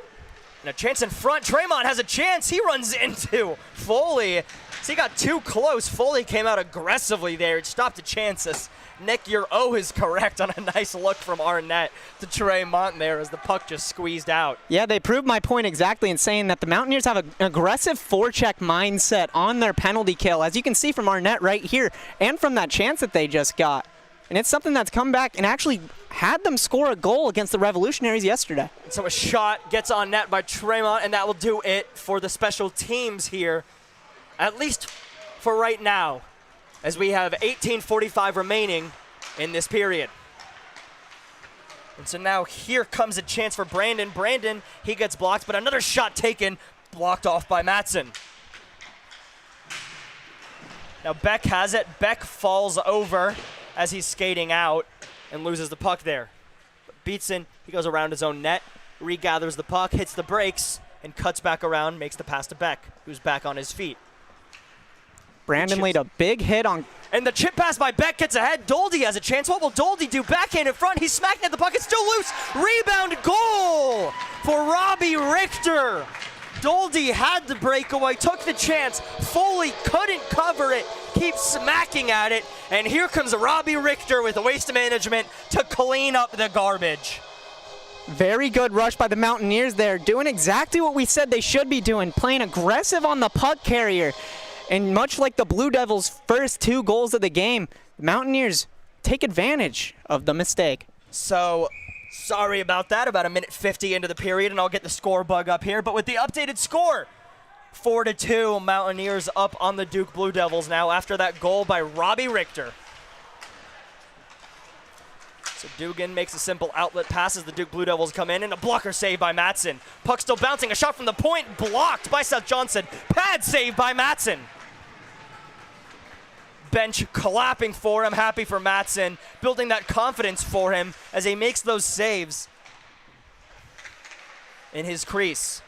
And a chance in front. Tremont has a chance. He runs into Foley. So he got too close. Foley came out aggressively there. It stopped the chances. Nick, your O is correct on a nice look from Arnett to Tremont there as the puck just squeezed out. Yeah, they proved my point exactly in saying that the Mountaineers have an aggressive forecheck mindset on their penalty kill, as you can see from Arnett right here and from that chance that they just got. And it's something that's come back and actually had them score a goal against the Revolutionaries yesterday. So a shot gets on net by Tremont, and that will do it for the special teams here, at least for right now, as we have 18:45 remaining in this period. And so now here comes a chance for Brandon. Brandon, he gets blocked, but another shot taken, blocked off by Matson. Now Beck has it. Beck falls over as he's skating out and loses the puck there. But Beatson, he goes around his own net, regathers the puck, hits the brakes, and cuts back around, makes the pass to Beck, who's back on his feet. Brandon laid a big hit on... And the chip pass by Beck gets ahead. Doldy has a chance. What will Doldy do? Backhand in front. He's smacking at the puck. It's still loose. Rebound goal for Robbie Richter. Doldy had the breakaway, took the chance. Foley couldn't cover it, keeps smacking at it. And here comes Robbie Richter with waste management to clean up the garbage. Very good rush by the Mountaineers there, doing exactly what we said they should be doing, playing aggressive on the puck carrier. And much like the Blue Devils' first 2 goals of the game, the Mountaineers take advantage of the mistake. So, sorry about that, about a minute 50 into the period, and I'll get the score bug up here. But with the updated score, 4-2, Mountaineers up on the Duke Blue Devils now after that goal by Robbie Richter. So Dugan makes a simple outlet pass as the Duke Blue Devils come in, and a blocker save by Matson. Puck still bouncing, a shot from the point, blocked by Seth Johnson. Pad save by Matson. Bench clapping for him, happy for Matson, building that confidence for him as he makes those saves in his crease.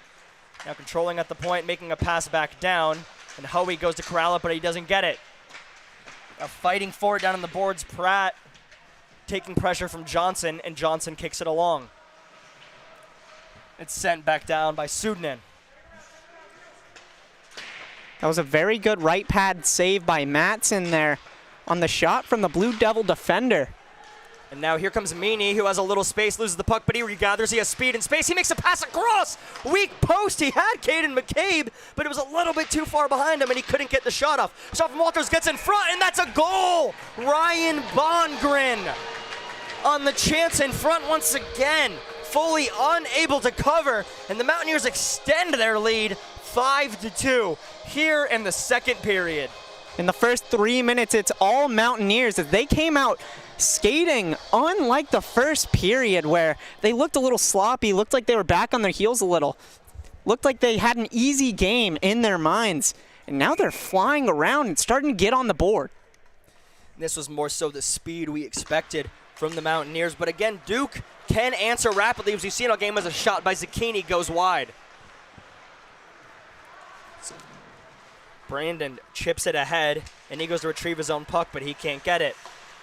Now controlling at the point, making a pass back down, and Hoey goes to corral it, but he doesn't get it. Now fighting for it down on the boards, Pratt. taking pressure from Johnson, and Johnson kicks it along. It's sent back down by Sudnin. That was a very good right pad save by Matson there on the shot from the Blue Devil defender. And now here comes Meany, who has a little space, loses the puck, but he regathers. He has speed and space. He makes a pass across. Weak post. He had Caden McCabe, but it was a little bit too far behind him, and he couldn't get the shot off. Shot from Walters gets in front, and that's a goal. Ryan Bongren on the chance in front once again. Fully unable to cover, and the Mountaineers extend their lead 5-2 here in the second period. In the first 3 minutes, it's all Mountaineers as they came out skating, unlike the first period where they looked a little sloppy, looked like they were back on their heels a little, looked like they had an easy game in their minds, and now they're flying around and starting to get on the board. This was more so the speed we expected from the Mountaineers, but again, Duke can answer rapidly. As we've seen all game, as a shot by Zucchini goes wide. Brandon chips it ahead, and he goes to retrieve his own puck, but he can't get it.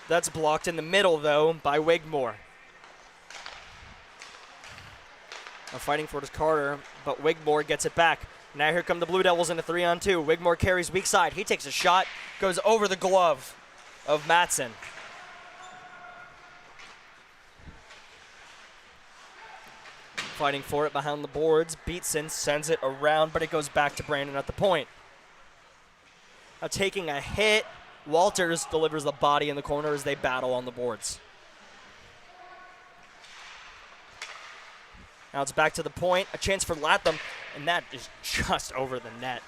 That's blocked in the middle, though, by Wigmore. Now fighting for it is Carter, but Wigmore gets it back. Now here come the Blue Devils in a 3-on-2. Wigmore carries weak side. He takes a shot, goes over the glove of Matson. Fighting for it behind the boards. Beatson sends it around, but it goes back to Brandon at the point. Now taking a hit, Walters delivers the body in the corner as they battle on the boards. Now it's back to the point, a chance for Latham, and that is just over the net.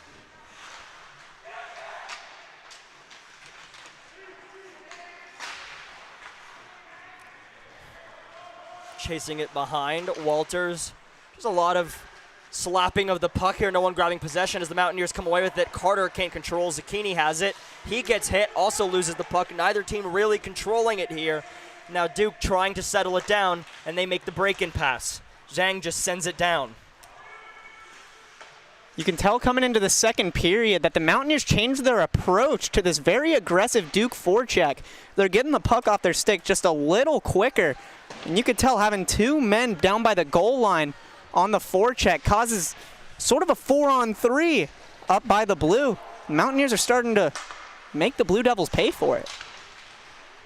Chasing it behind, Walters. There's a lot of slapping of the puck here, no one grabbing possession as the Mountaineers come away with it. Carter can't control, Zucchini has it. He gets hit, also loses the puck. Neither team really controlling it here. Now Duke trying to settle it down, and they make the break-in pass. Zhang just sends it down. You can tell coming into the second period that the Mountaineers changed their approach to this very aggressive Duke forecheck. They're getting the puck off their stick just a little quicker, and you could tell having two men down by the goal line on the forecheck causes sort of a 4-on-3 up by the Blue. Mountaineers are starting to make the Blue Devils pay for it.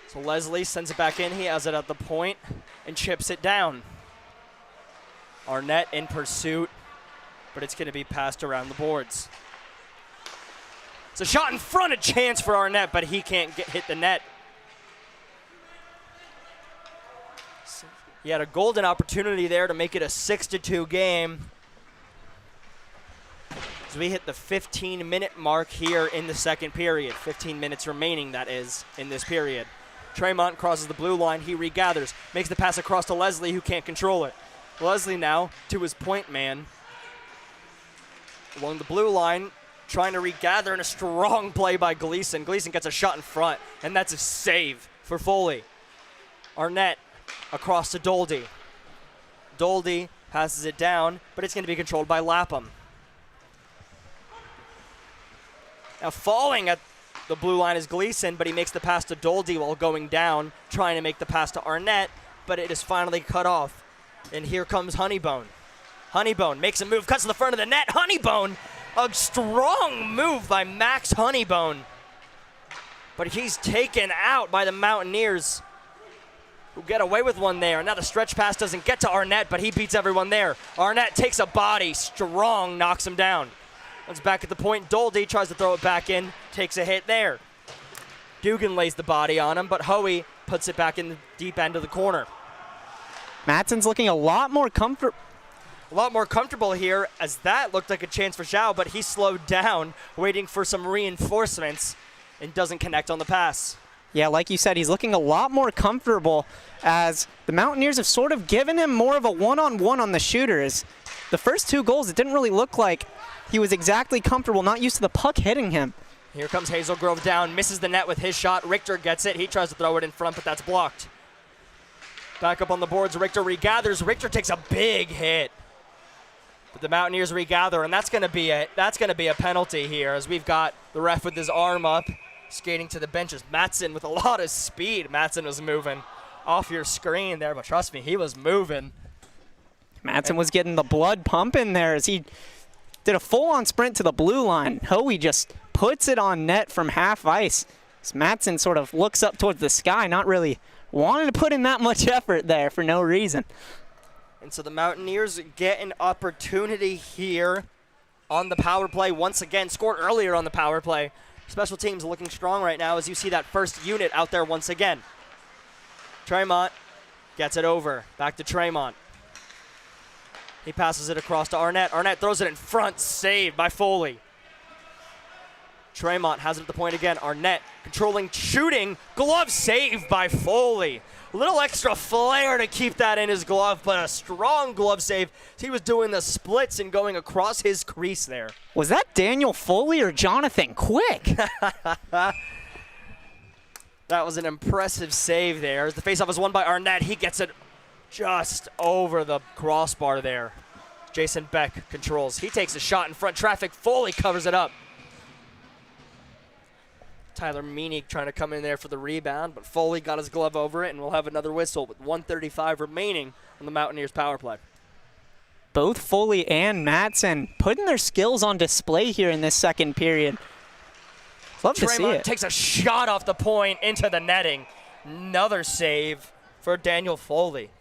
So Leslie sends it back in. He has it at the point and chips it down. Arnett in pursuit, but it's going to be passed around the boards. It's a shot in front, a chance for Arnett, but he can't hit the net. He had a golden opportunity there to make it a 6-2 game. As we hit the 15-minute mark here in the second period. 15 minutes remaining, that is, in this period. Tremont crosses the blue line. He regathers, makes the pass across to Leslie, who can't control it. Leslie now to his point man. Along the blue line, trying to regather, in a strong play by Gleason. Gleason gets a shot in front, and that's a save for Foley. Arnett across to Doldy. Doldy passes it down, but it's going to be controlled by Lapham. Now falling at the blue line is Gleason, but he makes the pass to Doldy while going down, trying to make the pass to Arnett, but it is finally cut off. And here comes Honeybone. Honeybone makes a move, cuts to the front of the net. Honeybone, a strong move by Max Honeybone. But he's taken out by the Mountaineers, who get away with one there. Now the stretch pass doesn't get to Arnett, but he beats everyone there. Arnett takes a body, strong, knocks him down. It's back at the point. Doldy tries to throw it back in, takes a hit there. Dugan lays the body on him, but Hoey puts it back in the deep end of the corner. Matson's looking a lot more comfortable here, as that looked like a chance for Zhao, but he slowed down, waiting for some reinforcements, and doesn't connect on the pass. Yeah, like you said, he's looking a lot more comfortable as the Mountaineers have sort of given him more of a one-on-one on the shooters. The first two goals, it didn't really look like he was exactly comfortable, not used to the puck hitting him. Here comes Hazelgrove down, misses the net with his shot. Richter gets it. He tries to throw it in front, but that's blocked. Back up on the boards, Richter regathers. Richter takes a big hit. But the Mountaineers regather, and that's going to be a penalty here, as we've got the ref with his arm up, skating to the benches. Matson with a lot of speed. Matson was moving off your screen there, but trust me, he was moving. Madsen was getting the blood pumping there as he did a full-on sprint to the blue line. Hoey just puts it on net from half ice. As Madsen sort of looks up towards the sky, not really wanting to put in that much effort there for no reason. And so the Mountaineers get an opportunity here on the power play once again. Scored earlier on the power play. Special teams looking strong right now as you see that first unit out there once again. Tremont gets it over. Back to Tremont. He passes it across to Arnett. Arnett throws it in front. Saved by Foley. Tremont has it at the point again. Arnett controlling, shooting. Glove saved by Foley. A little extra flair to keep that in his glove, but a strong glove save. He was doing the splits and going across his crease there. Was that Daniel Foley or Jonathan Quick? That was an impressive save there. The faceoff is won by Arnett. He gets it just over the crossbar there. Jason Beck controls. He takes a shot in front traffic. Foley covers it up. Tyler Meany trying to come in there for the rebound, but Foley got his glove over it, and we'll have another whistle with 1:35 remaining on the Mountaineers power play. Both Foley and Madsen putting their skills on display here in this second period. Love to see it. Takes a shot off the point into the netting. Another save for Daniel Foley.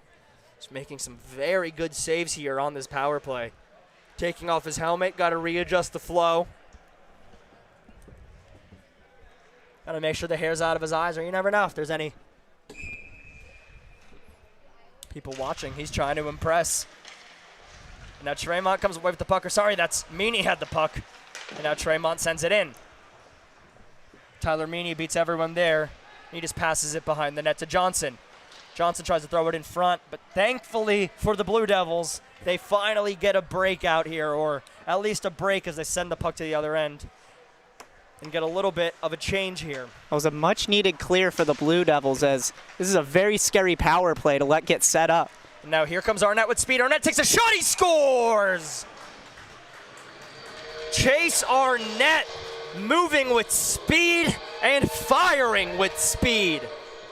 He's making some very good saves here on this power play. Taking off his helmet, got to readjust the flow. Got to make sure the hair's out of his eyes, or you never know if there's any people watching. He's trying to impress. And now Tremont comes away with the puck. Or sorry, that's Meany had the puck. And now Tremont sends it in. Tyler Meany beats everyone there. He just passes it behind the net to Johnson. Johnson tries to throw it in front, but thankfully for the Blue Devils, they finally get a break out here, or at least a break as they send the puck to the other end and get a little bit of a change here. That was a much-needed clear for the Blue Devils, as this is a very scary power play to let get set up. And now here comes Arnett with speed. Arnett takes a shot. He scores! Chase Arnett moving with speed and firing with speed.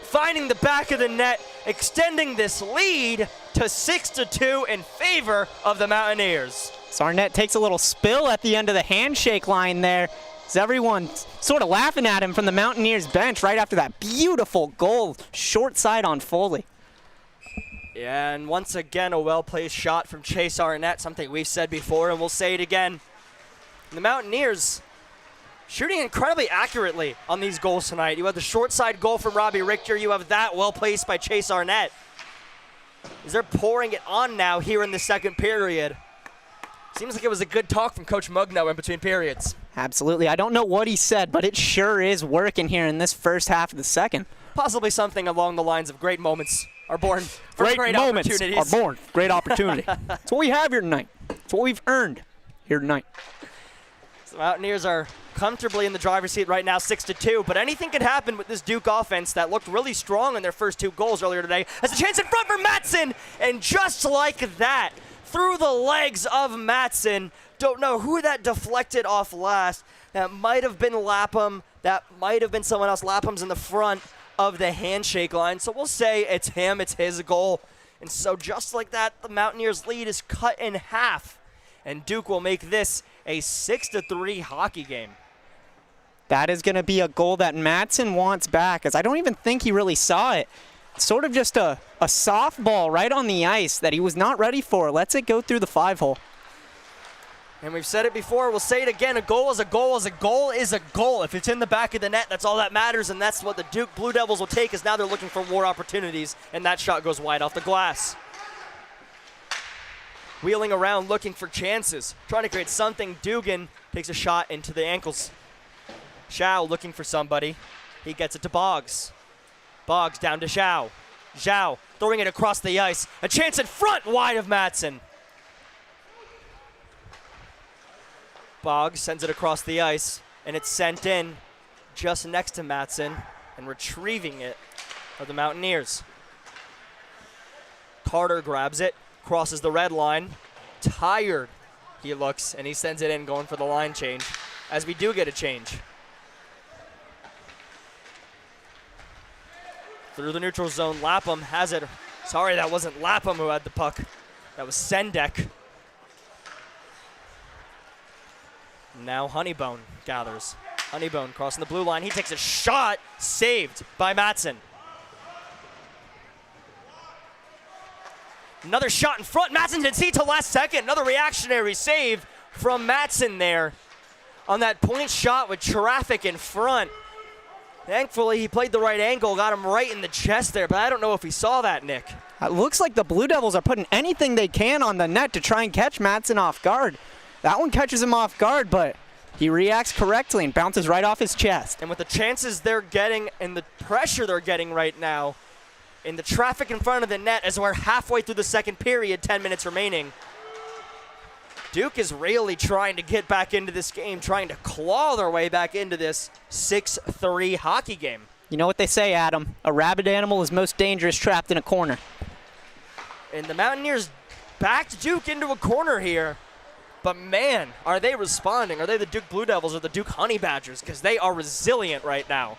Finding the back of the net, extending this lead to 6-2 in favor of the Mountaineers. So Arnett takes a little spill at the end of the handshake line there. Is everyone sort of laughing at him from the Mountaineers bench right after that beautiful goal, short side on Foley. Yeah, and once again, a well-placed shot from Chase Arnett, something we've said before, and we'll say it again. The Mountaineers shooting incredibly accurately on these goals tonight. You have the short side goal from Robbie Richter. You have that well-placed by Chase Arnett. As they're pouring it on now here in the second period. Seems like it was a good talk from Coach Mugno in between periods. Absolutely. I don't know what he said, but it sure is working here in this first half of the second. Possibly something along the lines of great moments are born from great opportunities. Are born. Great opportunity. That's what we have here tonight. That's what we've earned here tonight. So the Mountaineers are comfortably in the driver's seat right now, 6-2, but anything could happen with this Duke offense that looked really strong in their first two goals earlier today. As a chance in front for Madsen, and just like that, through the legs of Madsen. Don't know who that deflected off last. That might have been Lapham. That might have been someone else. Lapham's in the front of the handshake line. So we'll say it's him. It's his goal. And so just like that, the Mountaineers' lead is cut in half. And Duke will make this a 6-3 hockey game. That is going to be a goal that Madsen wants back, as I don't even think he really saw it. Sort of just a softball right on the ice that he was not ready for. Lets it go through the 5-hole. And we've said it before, we'll say it again, a goal is a goal is a goal is a goal. If it's in the back of the net, that's all that matters, and that's what the Duke Blue Devils will take, as now they're looking for more opportunities, and that shot goes wide off the glass. Wheeling around looking for chances, trying to create something. Dugan takes a shot into the ankles. Shao looking for somebody. He gets it to Boggs. Boggs down to Zhao. Zhao throwing it across the ice. A chance in front, wide of Madsen. Boggs sends it across the ice, and it's sent in just next to Madsen, and retrieving it are the Mountaineers. Carter grabs it, crosses the red line. Tired, he looks, and he sends it in, going for the line change, as we do get a change. through the neutral zone. Lapham has it. Sorry, that wasn't Lapham who had the puck. That was Sendek. Now Honeybone gathers. Honeybone crossing the blue line. He takes a shot, saved by Matson. Another shot in front. Matson didn't see it till last second. Another reactionary save from Matson there on that point shot with traffic in front. Thankfully, he played the right angle, got him right in the chest there, but I don't know if he saw that, Nick. It looks like the Blue Devils are putting anything they can on the net to try and catch Matson off guard. That one catches him off guard, but he reacts correctly and bounces right off his chest. And with the chances they're getting and the pressure they're getting right now, in the traffic in front of the net as we're halfway through the second period, 10 minutes remaining, Duke is really trying to get back into this game, trying to claw their way back into this 6-3 hockey game. You know what they say, Adam? A rabid animal is most dangerous trapped in a corner. And the Mountaineers backed Duke into a corner here. But man, are they responding? Are they the Duke Blue Devils or the Duke Honey Badgers? Because they are resilient right now.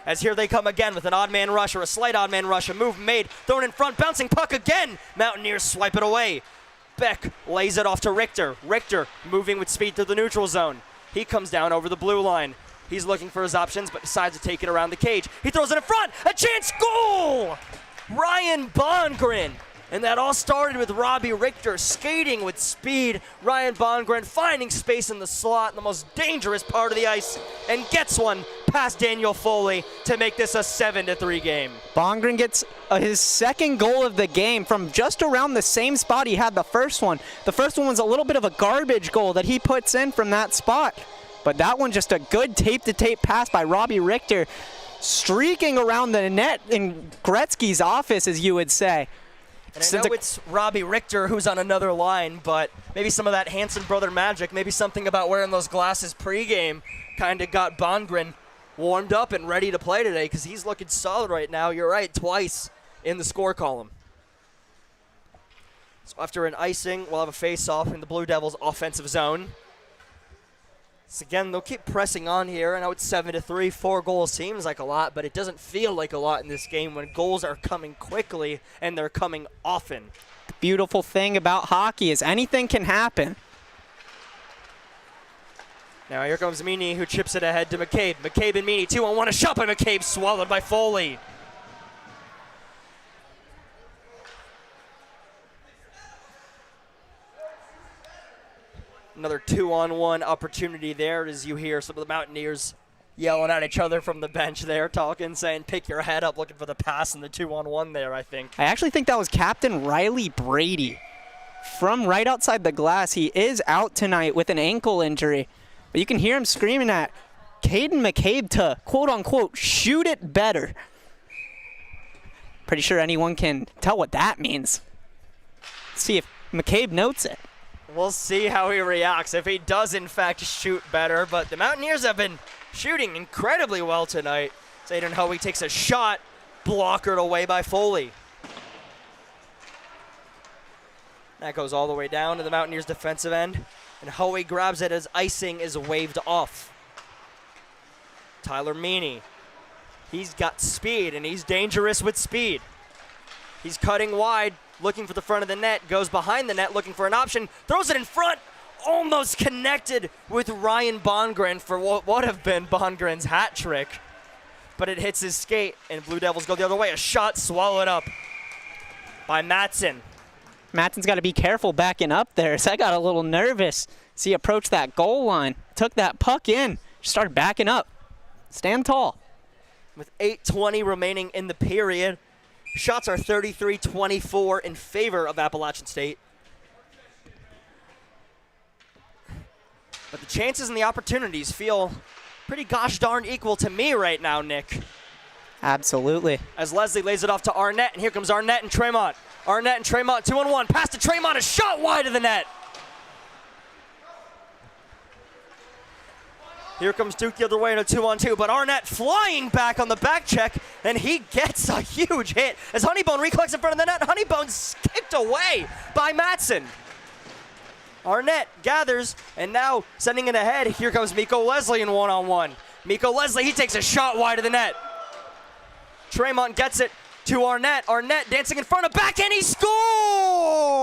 As here they come again with an odd man rush or a slight odd man rush. A move made, thrown in front, bouncing puck again. Mountaineers swipe it away. Beck lays it off to Richter. Richter moving with speed through the neutral zone. He comes down over the blue line. He's looking for his options, but decides to take it around the cage. He throws it in front. A chance, goal! Ryan Bongren. And that all started with Robbie Richter skating with speed. Ryan Bongren finding space in the slot in the most dangerous part of the ice and gets one past Daniel Foley to make this a 7-3 game. Bongren gets his second goal of the game from just around the same spot he had the first one. The first one was a little bit of a garbage goal that he puts in from that spot. But that one just a good tape-to-tape pass by Robbie Richter, streaking around the net in Gretzky's office, as you would say. And I know it's Robbie Richter who's on another line, but maybe some of that Hanson brother magic, maybe something about wearing those glasses pregame kind of got Bongren warmed up and ready to play today because he's looking solid right now. You're right, twice in the score column. So after an icing, we'll have a face-off in the Blue Devils' offensive zone. So again, they'll keep pressing on here. I know it's 7-3, 4 goals seems like a lot, but it doesn't feel like a lot in this game when goals are coming quickly and they're coming often. The beautiful thing about hockey is anything can happen. Now here comes Meany, who chips it ahead to McCabe. McCabe and Meany, 2-on-1, a shot by McCabe, swallowed by Foley. Another 2-on-1 opportunity there as you hear some of the Mountaineers yelling at each other from the bench there, talking, saying, pick your head up, looking for the pass and the 2-on-1 there, I think. I actually think that was Captain Riley Brady. From right outside the glass, he is out tonight with an ankle injury. But you can hear him screaming at Caden McCabe to, quote-unquote, shoot it better. Pretty sure anyone can tell what that means. Let's see if McCabe notes it. We'll see how he reacts, if he does, in fact, shoot better. But the Mountaineers have been shooting incredibly well tonight. Aiden Hoey takes a shot, blockered away by Foley. That goes all the way down to the Mountaineers' defensive end. And Hoey grabs it as icing is waved off. Tyler Meany. He's got speed, and he's dangerous with speed. He's cutting wide, looking for the front of the net, goes behind the net looking for an option, throws it in front, almost connected with Ryan Bongren for what would have been Bongren's hat trick. But it hits his skate, and Blue Devils go the other way. A shot swallowed up by Matson. Matson's got to be careful backing up there, so I got a little nervous as he approached that goal line, took that puck in, started backing up. Stand tall. With 8:20 remaining in the period, shots are 33-24 in favor of Appalachian State. But the chances and the opportunities feel pretty gosh darn equal to me right now, Nick. Absolutely. As Leslie lays it off to Arnett, and here comes Arnett and Tremont. Arnett and Tremont, 2-on-1, pass to Tremont, a shot wide of the net. Here comes Duke the other way in a 2-on-2, but Arnett flying back on the back check, and he gets a huge hit as Honeybone recollects in front of the net. Honeybone's kicked away by Matson. Arnett gathers, and now sending it ahead. Here comes Miko Leslie in 1-on-1. Miko Leslie, he takes a shot wide of the net. Tremont gets it to Arnett. Arnett dancing in front of backhand. He scores!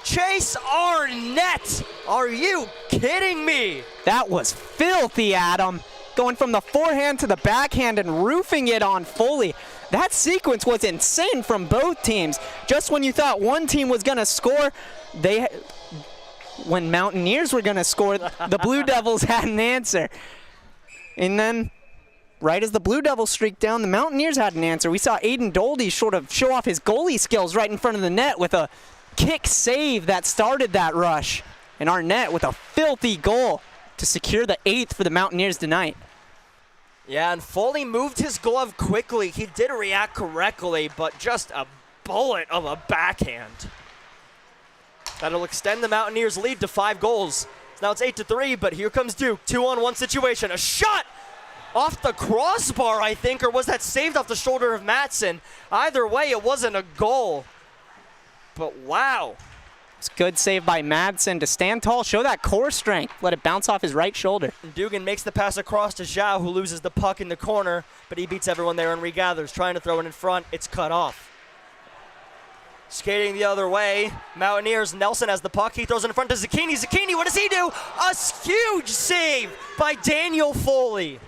Chase Arnett. Are you kidding me? That was filthy, Adam. Going from the forehand to the backhand and roofing it on Foley. That sequence was insane from both teams. Just when you thought one team was going to score, when Mountaineers were going to score, the Blue Devils had an answer. And then, right as the Blue Devils streaked down, the Mountaineers had an answer. We saw Aiden Doldy sort of show off his goalie skills right in front of the net with a kick save that started that rush. And Arnett with a filthy goal to secure the 8th for the Mountaineers tonight. Yeah, and Foley moved his glove quickly. He did react correctly, but just a bullet of a backhand. That'll extend the Mountaineers' lead to 5 goals. Now it's 8-3, but here comes Duke. 2-on-1 situation. A shot off the crossbar, I think, or was that saved off the shoulder of Matson? Either way, it wasn't a goal. But wow. It's a good save by Madsen to stand tall, show that core strength, let it bounce off his right shoulder. Dugan makes the pass across to Zhao, who loses the puck in the corner, but he beats everyone there and regathers, trying to throw it in front. It's cut off. Skating the other way, Mountaineers. Nelson has the puck. He throws it in front to Zucchini. Zucchini, what does he do? A huge save by Daniel Foley.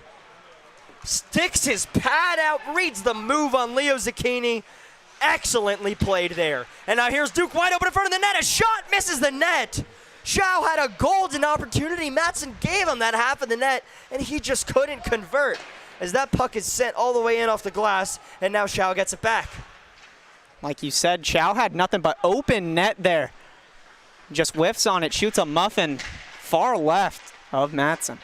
Sticks his pad out, reads the move on Leo Zucchini. Excellently played there. And now here's Duke wide open in front of the net. A shot misses the net. Zhao had a golden opportunity. Matson gave him that half of the net, and he just couldn't convert as that puck is sent all the way in off the glass, and now Zhao gets it back. Like you said, Zhao had nothing but open net there. Just whiffs on it, shoots a muffin far left of Matson.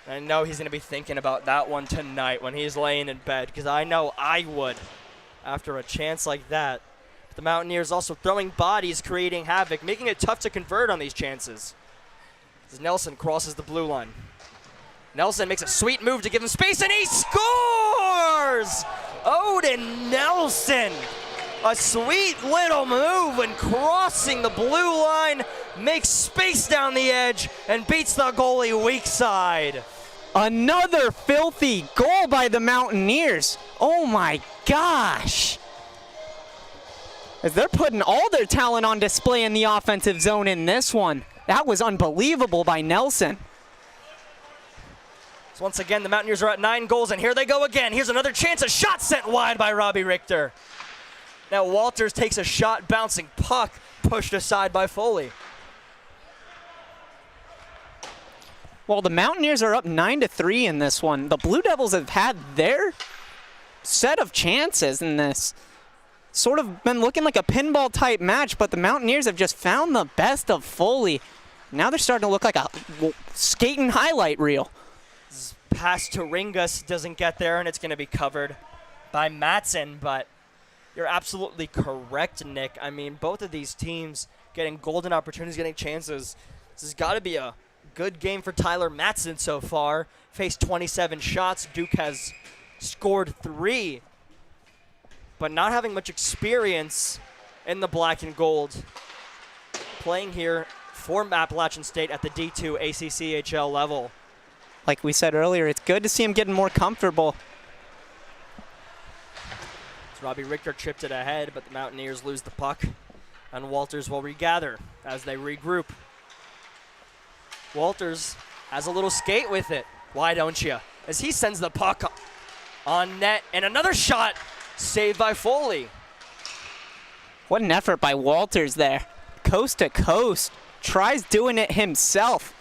I know he's going to be thinking about that one tonight when he's laying in bed, because I know I would after a chance like that. But the Mountaineers also throwing bodies, creating havoc, making it tough to convert on these chances. As Nelson crosses the blue line. Nelson makes a sweet move to give him space, and he scores! Odin Nelson. A sweet little move and crossing the blue line, makes space down the edge, and beats the goalie weak side. Another filthy goal by the Mountaineers. Oh my gosh. As they're putting all their talent on display in the offensive zone in this one. That was unbelievable by Nelson. So once again, the Mountaineers are at 9 goals, and here they go again. Here's another chance, a shot sent wide by Robbie Richter. Now Walters takes a shot, bouncing puck, pushed aside by Foley. Well, the Mountaineers are up 9-3 in this one. The Blue Devils have had their set of chances in this. Sort of been looking like a pinball type match, but the Mountaineers have just found the best of Foley. Now they're starting to look like a skating highlight reel. This pass to Ringus doesn't get there, and it's going to be covered by Matson, but you're absolutely correct, Nick. I mean, both of these teams getting golden opportunities, getting chances. This has got to be a good game for Tyler Matson so far. Faced 27 shots. Duke has scored 3. But not having much experience in the black and gold. Playing here for Appalachian State at the D2 ACCHL level. Like we said earlier, it's good to see him getting more comfortable. As Robbie Richter chipped it ahead, but the Mountaineers lose the puck. And Walters will regather as they regroup. Walters has a little skate with it. Why don't you? As he sends the puck on net, and another shot saved by Foley. What an effort by Walters there. Coast to coast. Tries doing it himself.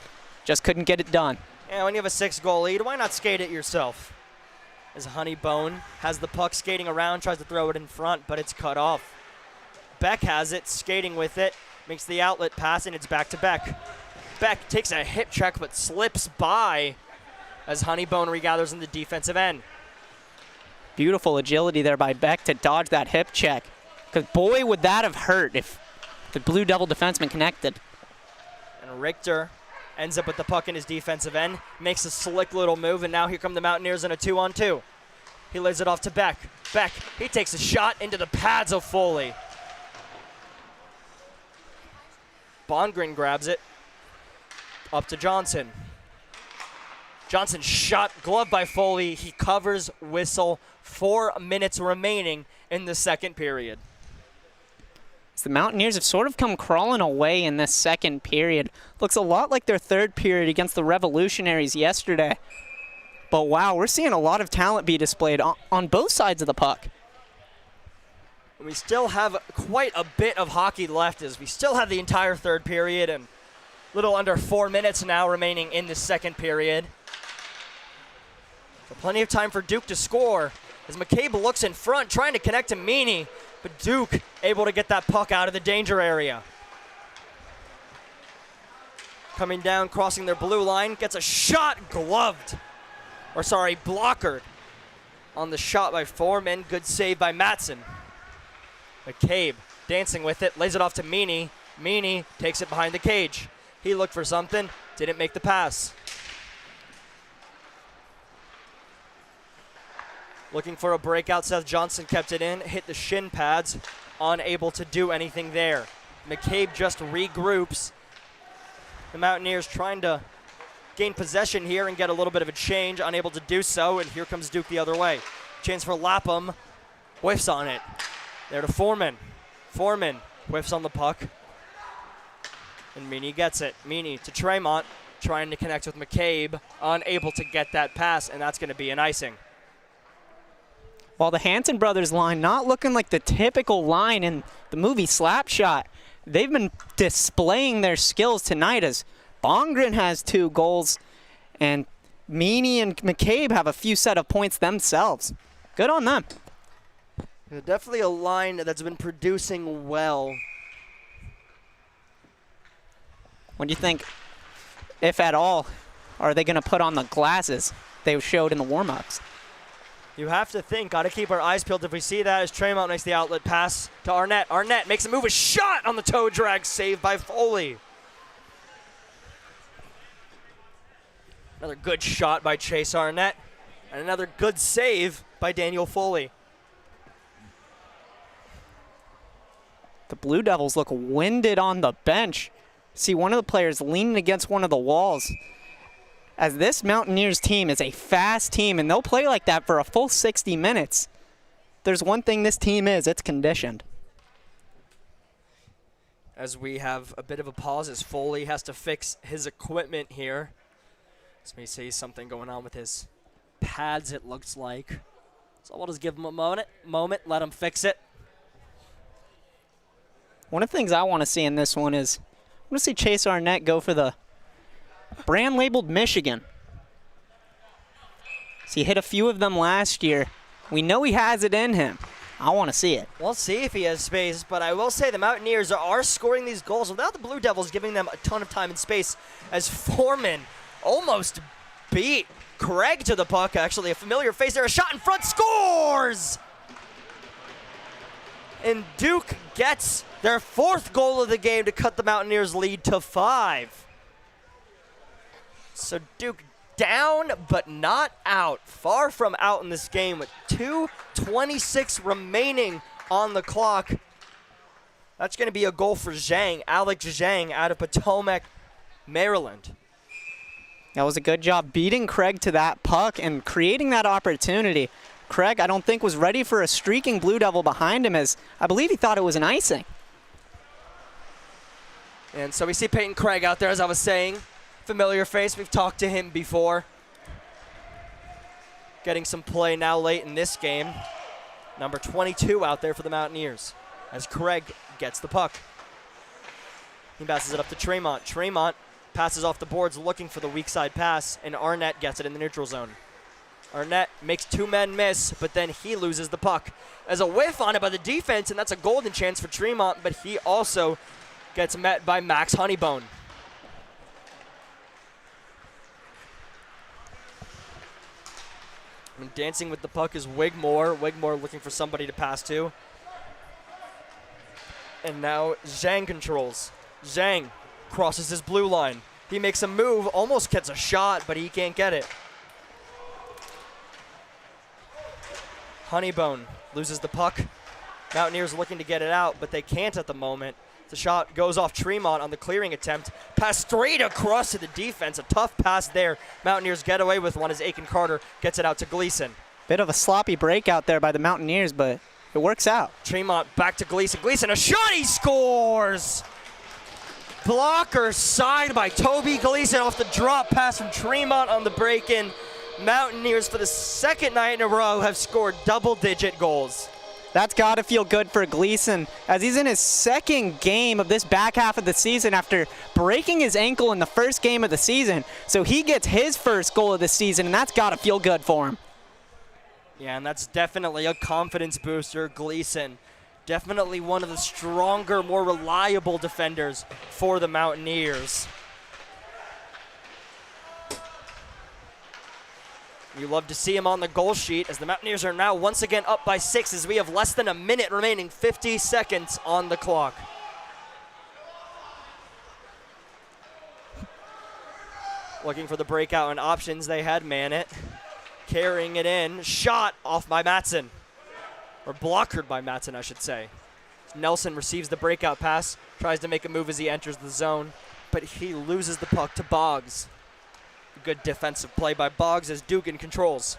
Just couldn't get it done. Yeah, when you have a 6-goal lead, why not skate it yourself? As Honeybone has the puck skating around, tries to throw it in front, but it's cut off. Beck has it, skating with it, makes the outlet pass, and it's back to Beck. Beck takes a hip check but slips by as Honeybone regathers in the defensive end. Beautiful agility there by Beck to dodge that hip check. Because boy, would that have hurt if the Blue Devil defenseman connected. And Richter ends up with the puck in his defensive end, makes a slick little move, and now here come the Mountaineers in a 2-on-2. He lays it off to Beck. Beck, he takes a shot into the pads of Foley. Bongren grabs it. Up to Johnson. Johnson shot, glove by Foley. He covers, whistle. 4 minutes remaining in the second period. The Mountaineers have sort of come crawling away in this second period. Looks a lot like their third period against the Revolutionaries yesterday. But wow, we're seeing a lot of talent be displayed on both sides of the puck. We still have quite a bit of hockey left as we still have the entire third period and a little under 4 minutes now remaining in the second period. So plenty of time for Duke to score as McCabe looks in front trying to connect to Meany, but Duke able to get that puck out of the danger area. Coming down, crossing their blue line, gets a shot gloved. Or sorry, blockered on the shot by Foreman. Good save by Matson. McCabe dancing with it, lays it off to Meany. Meany takes it behind the cage. He looked for something, didn't make the pass. Looking for a breakout, Seth Johnson kept it in, hit the shin pads, unable to do anything there. McCabe just regroups. The Mountaineers trying to gain possession here and get a little bit of a change, unable to do so, and here comes Duke the other way. Chance for Lapham, whiffs on it. There to Foreman. Foreman whiffs on the puck, and Meany gets it. Meany to Tremont, trying to connect with McCabe, unable to get that pass, and that's going to be an icing. While the Hanson brothers line not looking like the typical line in the movie Slapshot, they've been displaying their skills tonight as Bongren has 2 goals and Meany and McCabe have a few set of points themselves. Good on them. Definitely a line that's been producing well. What do you think, if at all, are they going to put on the glasses they showed in the warm-ups? You have to think, got to keep our eyes peeled if we see that as Tremont makes the outlet pass to Arnett. Arnett makes a move, a shot on the toe drag, saved by Foley. Another good shot by Chase Arnett, and another good save by Daniel Foley. The Blue Devils look winded on the bench. See one of the players leaning against one of the walls. As this Mountaineers team is a fast team, and they'll play like that for a full 60 minutes. There's one thing this team is, it's conditioned. As we have a bit of a pause as Foley has to fix his equipment here. Let me see something going on with his pads, it looks like. So we'll just give him a moment, let him fix it. One of the things I want to see in this one is, I want to see Chase Arnett go for the brand labeled Michigan. So he hit a few of them last year. We know he has it in him. I want to see it. We'll see if he has space, but I will say the Mountaineers are scoring these goals without the Blue Devils giving them a ton of time and space, as Foreman almost beat Craig to the puck. Actually, a familiar face there, a shot in front, scores! And Duke gets their 4th goal of the game to cut the Mountaineers' lead to 5. So Duke down, but not out. Far from out in this game with 2:26 remaining on the clock. That's going to be a goal for Zhang, Alex Zhang out of Potomac, Maryland. That was a good job beating Craig to that puck and creating that opportunity. Craig, I don't think, was ready for a streaking Blue Devil behind him, as I believe he thought it was an icing. And so we see Peyton Craig out there, as I was saying. Familiar face, we've talked to him before. Getting some play now late in this game. Number 22 out there for the Mountaineers, as Craig gets the puck. He passes it up to Tremont. Tremont passes off the boards looking for the weak side pass, and Arnett gets it in the neutral zone. Arnett makes 2 men miss, but then he loses the puck. There's a whiff on it by the defense, and that's a golden chance for Tremont, but he also gets met by Max Honeybone. And dancing with the puck is Wigmore. Wigmore looking for somebody to pass to. And now Zhang controls. Zhang crosses his blue line. He makes a move, almost gets a shot, but he can't get it. Honeybone loses the puck. Mountaineers looking to get it out, but they can't at the moment. The shot goes off Tremont on the clearing attempt. Pass straight across to the defense. A tough pass there. Mountaineers get away with one as Aiken Carter gets it out to Gleason. Bit of a sloppy breakout there by the Mountaineers, but it works out. Tremont back to Gleason. Gleason, a shot, he scores! Blocker side by Toby Gleason off the drop pass from Tremont on the break-in. Mountaineers, for the second night in a row, have scored double-digit goals. That's got to feel good for Gleason, as he's in his second game of this back half of the season after breaking his ankle in the first game of the season. So he gets his first goal of the season, and that's got to feel good for him. Yeah, and that's definitely a confidence booster. Gleason, definitely one of the stronger, more reliable defenders for the Mountaineers. You love to see him on the goal sheet as the Mountaineers are now once again up by 6 as we have less than a minute remaining, 50 seconds on the clock. Looking for the breakout and options, they had Mannett. Carrying it in, shot off by Matson. Or blockered by Matson, I should say. Nelson receives the breakout pass, tries to make a move as he enters the zone, but he loses the puck to Boggs. Good defensive play by Boggs as Dugan controls.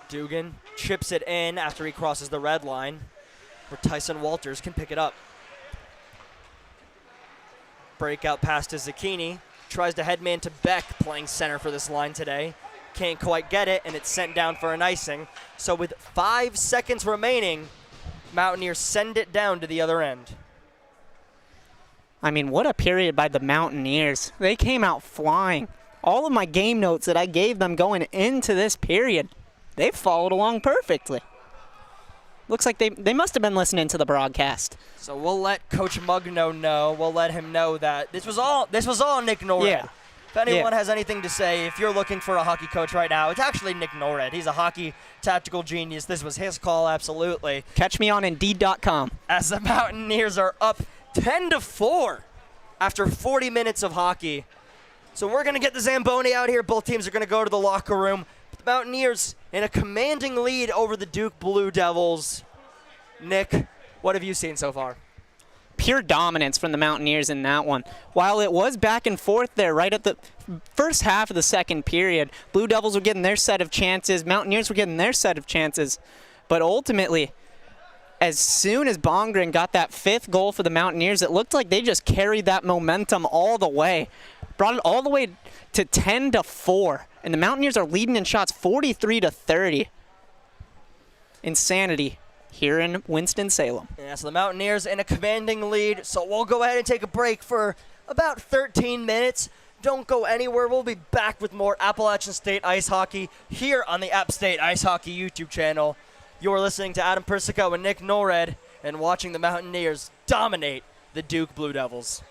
Dugan chips it in after he crosses the red line, where Tyson Walters can pick it up. Breakout pass to Zucchini. Tries to headman to Beck, playing center for this line today. Can't quite get it, and it's sent down for an icing. So with 5 seconds remaining, Mountaineers send it down to the other end. I mean, what a period by the Mountaineers. They came out flying. All of my game notes that I gave them going into this period, they followed along perfectly. Looks like they must have been listening to the broadcast. So we'll let Coach Mugno know. We'll let him know that this was all Nick Norred. Yeah. If anyone has anything to say, if you're looking for a hockey coach right now, it's actually Nick Norred. He's a hockey tactical genius. This was his call, absolutely. Catch me on Indeed.com. As the Mountaineers are up 10-4 after 40 minutes of hockey. So we're going to get the Zamboni out here. Both teams are going to go to the locker room. The Mountaineers in a commanding lead over the Duke Blue Devils. Nick, what have you seen so far? Pure dominance from the Mountaineers in that one. While it was back and forth there right at the first half of the second period, Blue Devils were getting their set of chances, Mountaineers were getting their set of chances. But ultimately, as soon as Bongren got that 5th goal for the Mountaineers, it looked like they just carried that momentum all the way. Brought it all the way to 10-4. And the Mountaineers are leading in shots 43-30. Insanity here in Winston-Salem. Yeah, so the Mountaineers in a commanding lead. So we'll go ahead and take a break for about 13 minutes. Don't go anywhere. We'll be back with more Appalachian State Ice Hockey here on the App State Ice Hockey YouTube channel. You're listening to Adam Persico and Nick Norred and watching the Mountaineers dominate the Duke Blue Devils.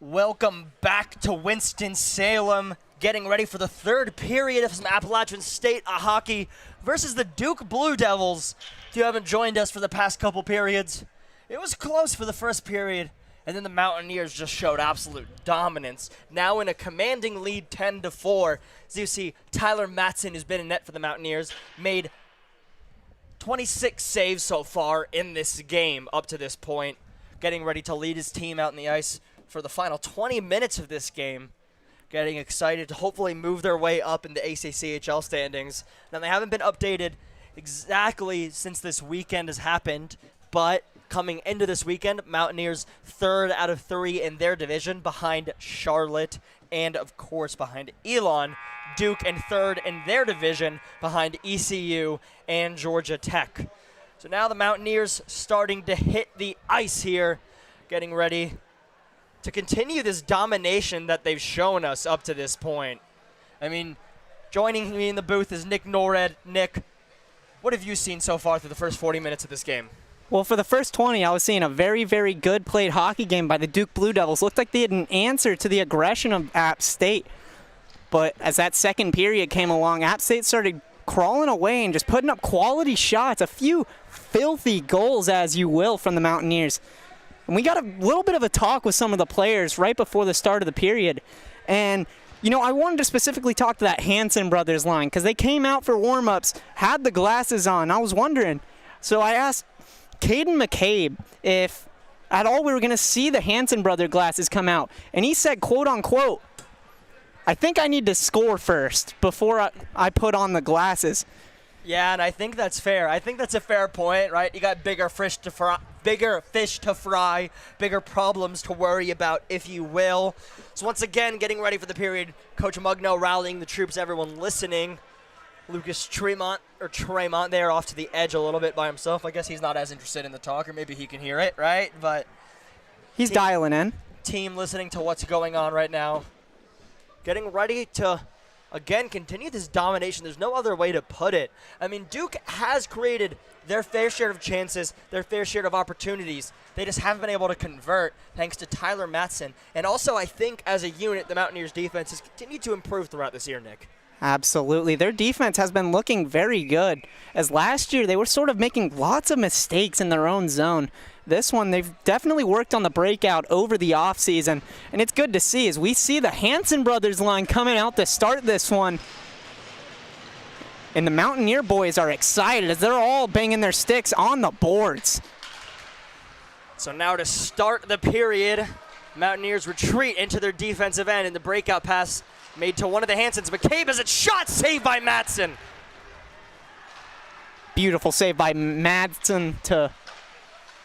Welcome back to Winston-Salem, getting ready for the third period of some Appalachian State Hockey versus the Duke Blue Devils. If you haven't joined us for the past couple periods, it was close for the first period, and then the Mountaineers just showed absolute dominance. Now in a commanding lead 10-4, as you see, Tyler Matson, who's been in net for the Mountaineers, made 26 saves so far in this game up to this point, getting ready to lead his team out in the ice for the final 20 minutes of this game, getting excited to hopefully move their way up in the ACCHL standings. Now, they haven't been updated exactly since this weekend has happened, but coming into this weekend, Mountaineers 3rd out of 3 in their division behind Charlotte and, of course, behind Elon. Duke in 3rd in their division behind ECU and Georgia Tech. So now the Mountaineers starting to hit the ice here, getting ready to continue this domination that they've shown us up to this point. I mean, joining me in the booth is Nick Norred. Nick, what have you seen so far through the first 40 minutes of this game? Well, for the first 20, I was seeing a very, very good played hockey game by the Duke Blue Devils. Looked like they had an answer to the aggression of App State. But as that second period came along, App State started crawling away and just putting up quality shots, a few filthy goals, as you will, from the Mountaineers. And we got a little bit of a talk with some of the players right before the start of the period. And, you know, I wanted to specifically talk to that Hanson brothers line because they came out for warm-ups, had the glasses on. I was wondering. So I asked Caden McCabe if at all we were going to see the Hanson brother glasses come out. And he said, quote unquote, "I think I need to score first before I put on the glasses." Yeah, and I think that's fair. I think that's a fair point, right? You got bigger fish to fry, bigger problems to worry about, if you will. So once again, getting ready for the period, Coach Mugno rallying the troops, everyone listening. Lucas Tremont there off to the edge a little bit by himself. I guess he's not as interested in the talk, or maybe he can hear it, right? But he's dialing in. Team listening to what's going on right now. Getting ready to, again, continue this domination. There's no other way to put it. I mean, Duke has created their fair share of chances, their fair share of opportunities. They just haven't been able to convert thanks to Tyler Matson. And also, I think, as a unit, the Mountaineers' defense has continued to improve throughout this year, Nick. Absolutely. Their defense has been looking very good. As last year, they were sort of making lots of mistakes in their own zone. This one, they've definitely worked on the breakout over the offseason, and it's good to see as we see the Hanson brothers line coming out to start this one. And the Mountaineer boys are excited as they're all banging their sticks on the boards. So now to start the period, Mountaineers retreat into their defensive end, and the breakout pass made to one of the Hansons. McCabe has a shot saved by Matson. Beautiful save by Matson to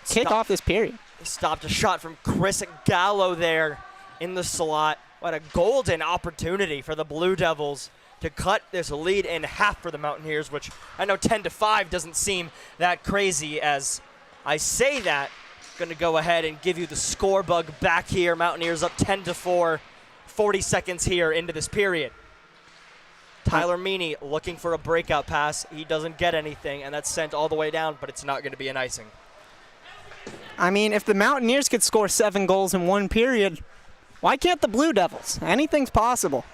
kick off this period. He stopped a shot from Chris Gallo there in the slot. What a golden opportunity for the Blue Devils to cut this lead in half for the Mountaineers, which I know 10-5 doesn't seem that crazy as I say that. Going to go ahead and give you the score bug back here. Mountaineers up 10-4, 40 seconds here into this period. Tyler Meany looking for a breakout pass. He doesn't get anything, and that's sent all the way down, but it's not going to be an icing. I mean, if the Mountaineers could score 7 goals in one period, why can't the Blue Devils? Anything's possible.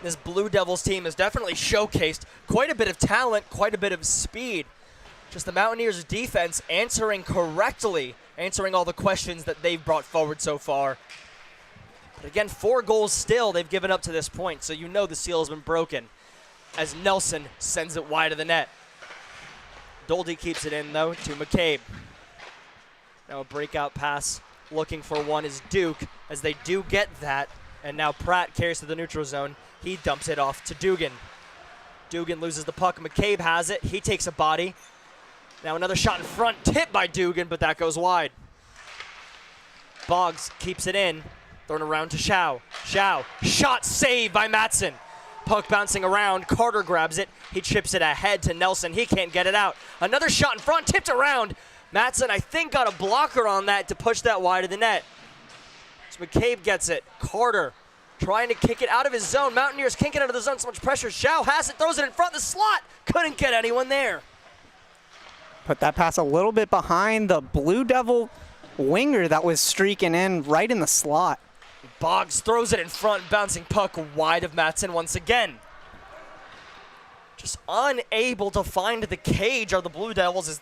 This Blue Devils team has definitely showcased quite a bit of talent, quite a bit of speed. Just the Mountaineers' defense answering correctly, answering all the questions that they've brought forward so far. But again, 4 goals still they've given up to this point, so you know the seal has been broken as Nelson sends it wide of the net. Doldy keeps it in, though, to McCabe. Now a breakout pass looking for one is Duke, as they do get that. And now Pratt carries to the neutral zone. He dumps it off to Dugan. Dugan loses the puck. McCabe has it. He takes a body. Now another shot in front, tipped by Dugan, but that goes wide. Boggs keeps it in. Thrown around to Shao. Shao, shot saved by Matson. Puck bouncing around, Carter grabs it. He chips it ahead to Nelson. He can't get it out. Another shot in front, tipped around. Matson, I think, got a blocker on that to push that wide of the net. So McCabe gets it. Carter trying to kick it out of his zone. Mountaineers can't get out of the zone, so much pressure. Shao has it, throws it in front of the slot. Couldn't get anyone there. Put that pass a little bit behind the Blue Devil winger that was streaking in right in the slot. Boggs throws it in front, bouncing puck wide of Matson once again. Just unable to find the cage are the Blue Devils.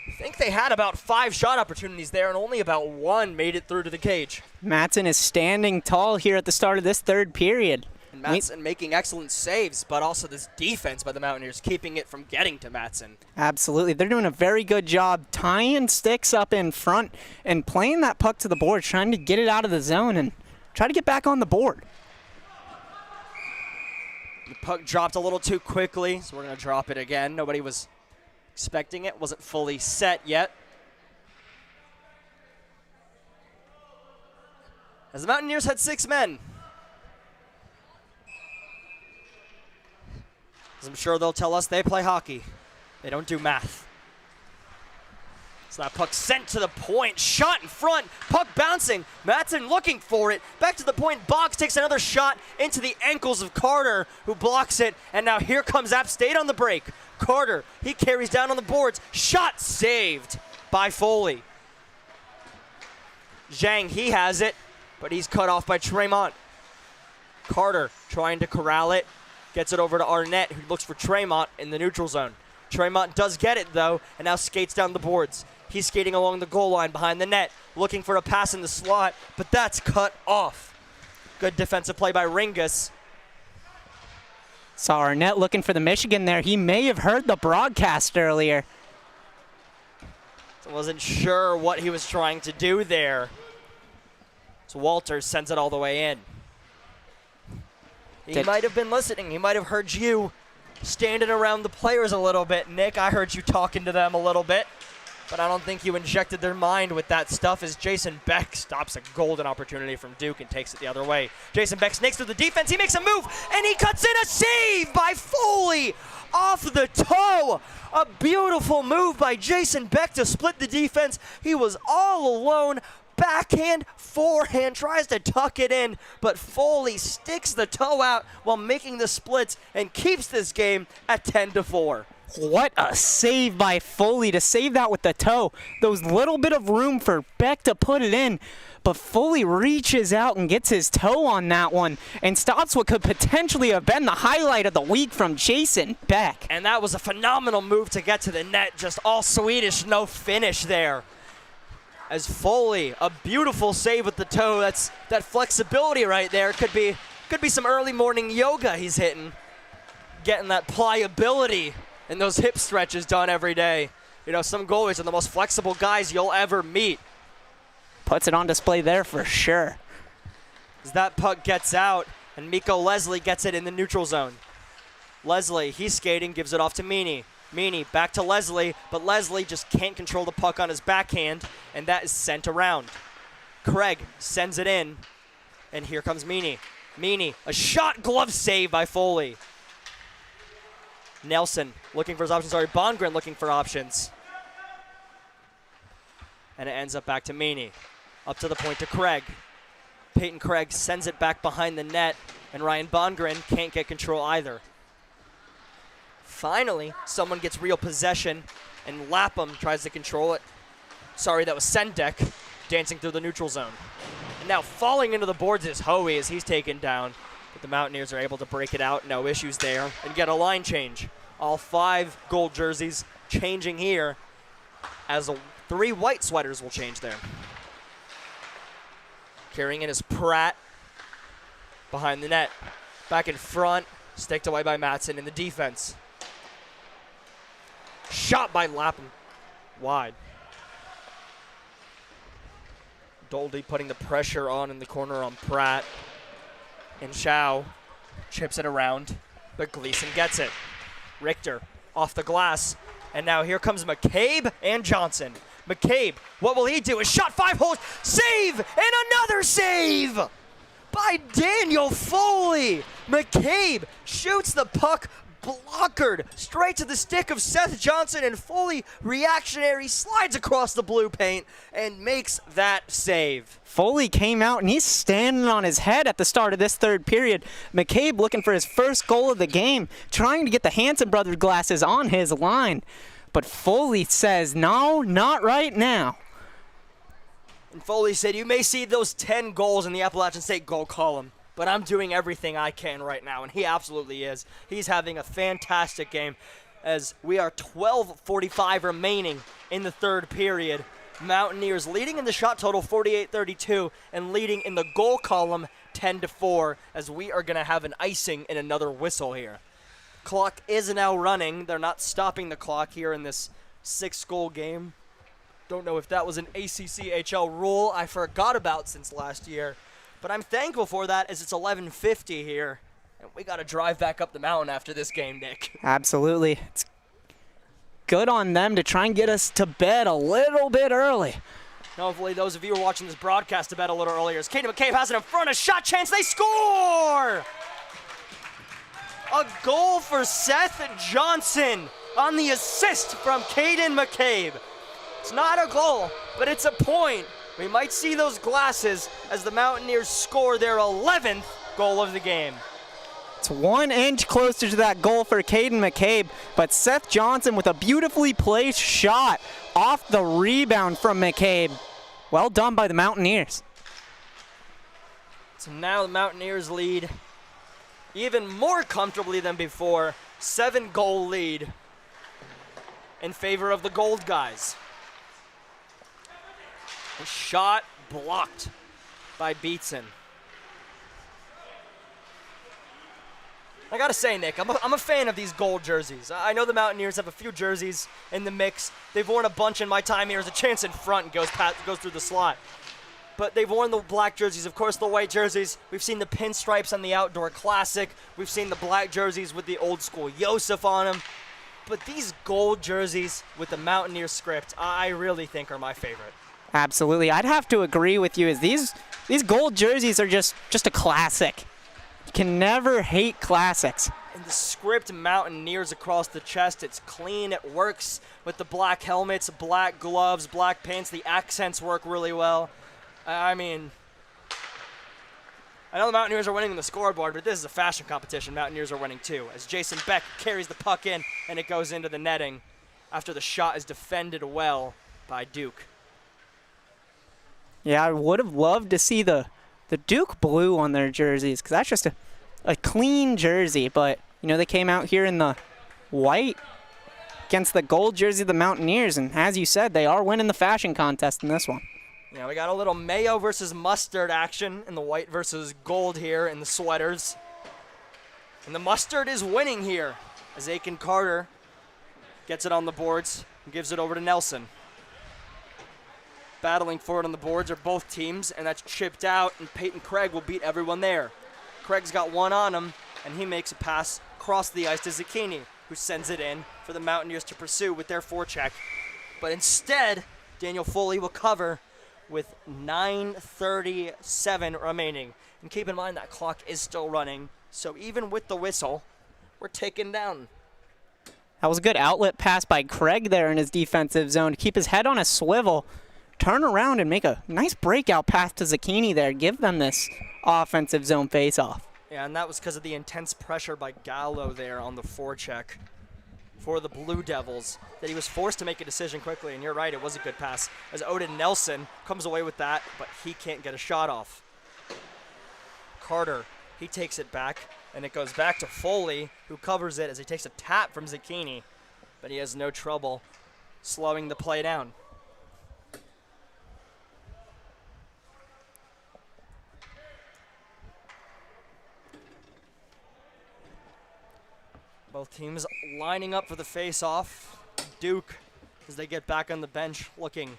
I think they had about 5 shot opportunities there, and only about 1 made it through to the cage. Matson is standing tall here at the start of this third period. And Matson making excellent saves, but also this defense by the Mountaineers keeping it from getting to Matson. Absolutely. They're doing a very good job tying sticks up in front and playing that puck to the board, trying to get it out of the zone and try to get back on the board. The puck dropped a little too quickly, so we're going to drop it again. Nobody was expecting it, wasn't fully set yet. As the Mountaineers had 6 men. As I'm sure they'll tell us they play hockey. They don't do math. So that puck sent to the point, shot in front, puck bouncing. Matson looking for it. Back to the point, Boggs takes another shot into the ankles of Carter, who blocks it. And now here comes App State on the break. Carter, he carries down on the boards. Shot saved by Foley. Zhang, he has it, but he's cut off by Tremont. Carter trying to corral it. Gets it over to Arnett, who looks for Tremont in the neutral zone. Tremont does get it, though, and now skates down the boards. He's skating along the goal line behind the net, looking for a pass in the slot, but that's cut off. Good defensive play by Ringus. Saw Arnett looking for the Michigan there. He may have heard the broadcast earlier. Wasn't sure what he was trying to do there. So Walters sends it all the way in. He might have been listening. He might have heard you standing around the players a little bit, Nick. I heard you talking to them a little bit, but I don't think you injected their mind with that stuff as Jason Beck stops a golden opportunity from Duke and takes it the other way. Jason Beck snakes through the defense. He makes a move, and he cuts in a save by Foley off the toe. A beautiful move by Jason Beck to split the defense. He was all alone. Backhand, forehand, tries to tuck it in, but Foley sticks the toe out while making the splits and keeps this game at 10-4. What a save by Foley to save that with the toe. Those little bit of room for Beck to put it in, but Foley reaches out and gets his toe on that one and stops what could potentially have been the highlight of the week from Jason Beck. And that was a phenomenal move to get to the net, just all Swedish, no finish there. As Foley, a beautiful save with the toe. That's that flexibility right there. Could be some early morning yoga he's hitting. Getting that pliability and those hip stretches done every day. You know, some goalies are the most flexible guys you'll ever meet. Puts it on display there for sure. As that puck gets out, and Mikko Leslie gets it in the neutral zone. Leslie, he's skating, gives it off to Meany. Meany back to Leslie, but Leslie just can't control the puck on his backhand, and that is sent around. Craig sends it in, and here comes Meany. Meany, a shot glove save by Foley. Nelson looking for his options. Sorry, Bongren looking for options. And it ends up back to Meany. Up to the point to Craig. Peyton Craig sends it back behind the net, and Ryan Bongren can't get control either. Finally, someone gets real possession, and Lapham tries to control it. Sorry, that was Sendek dancing through the neutral zone. And now falling into the boards is Hoey as he's taken down. But the Mountaineers are able to break it out, no issues there, and get a line change. All 5 gold jerseys changing here, as 3 white sweaters will change there. Carrying in is Pratt behind the net. Back in front, sticked away by Matson in the defense. Shot by Lapham, wide. Doldy putting the pressure on in the corner on Pratt. And Shao chips it around, but Gleason gets it. Richter off the glass, and now here comes McCabe and Johnson. McCabe, what will he do? A shot, 5 holes, save, and another save by Daniel Foley. McCabe shoots the puck blockered straight to the stick of Seth Johnson, and Foley, reactionary, slides across the blue paint and makes that save. Foley came out and he's standing on his head at the start of this third period. McCabe looking for his first goal of the game, trying to get the Hanson brother glasses on his line. But Foley says, no, not right now. And Foley said, you may see those 10 goals in the Appalachian State goal column, but I'm doing everything I can right now, and he absolutely is. He's having a fantastic game as we are 12:45 remaining in the third period. Mountaineers leading in the shot total 48-32 and leading in the goal column 10-4 as we are going to have an icing and another whistle here. Clock is now running. They're not stopping the clock here in this 6-goal game. Don't know if that was an ACCHL rule I forgot about since last year, but I'm thankful for that as it's 11:50 here, and we got to drive back up the mountain after this game, Nick. Absolutely. It's good on them to try and get us to bed a little bit early. Hopefully those of you who are watching this broadcast to bed a little earlier. As Caden McCabe has it in front, a shot chance, they score! A goal for Seth Johnson on the assist from Caden McCabe. It's not a goal, but it's a point. We might see those glasses as the Mountaineers score their 11th goal of the game. It's 1 inch closer to that goal for Caden McCabe, but Seth Johnson with a beautifully placed shot off the rebound from McCabe. Well done by the Mountaineers. So now the Mountaineers lead even more comfortably than before. 7-goal lead in favor of the Gold guys. A shot blocked by Beatson. I gotta say, Nick, I'm a fan of these gold jerseys. I know the Mountaineers have a few jerseys in the mix. They've worn a bunch in my time here. There's a chance in front and goes through the slot. But they've worn the black jerseys, of course the white jerseys. We've seen the pinstripes on the Outdoor Classic. We've seen the black jerseys with the old school Yosef on them. But these gold jerseys with the Mountaineer script, I really think are my favorite. Absolutely. I'd have to agree with you as these gold jerseys are just a classic. You can never hate classics. And the script Mountaineers across the chest, it's clean, it works with the black helmets, black gloves, black pants. The accents work really well. I mean, I know the Mountaineers are winning on the scoreboard, but this is a fashion competition. Mountaineers are winning too, as Jason Beck carries the puck in and it goes into the netting after the shot is defended well by Duke. Yeah, I would have loved to see the Duke blue on their jerseys because that's just a clean jersey. But, you know, they came out here in the white against the gold jersey of the Mountaineers. And as you said, they are winning the fashion contest in this one. Yeah, we got a little mayo versus mustard action in the white versus gold here in the sweaters. And the mustard is winning here as Aiken Carter gets it on the boards and gives it over to Nelson. Battling for it on the boards are both teams, and that's chipped out, and Peyton Craig will beat everyone there. Craig's got one on him, and he makes a pass across the ice to Zucchini, who sends it in for the Mountaineers to pursue with their forecheck. But instead, Daniel Foley will cover with 9:37 remaining. And keep in mind that clock is still running, so even with the whistle, we're taken down. That was a good outlet pass by Craig there in his defensive zone to keep his head on a swivel, turn around and make a nice breakout pass to Zucchini there, give them this offensive zone faceoff. Yeah, and that was because of the intense pressure by Gallo there on the forecheck for the Blue Devils that he was forced to make a decision quickly. And you're right, it was a good pass as Odin Nelson comes away with that, but he can't get a shot off. Carter, he takes it back, and it goes back to Foley, who covers it as he takes a tap from Zucchini, but he has no trouble slowing the play down. Both teams lining up for the face-off. Duke, as they get back on the bench, looking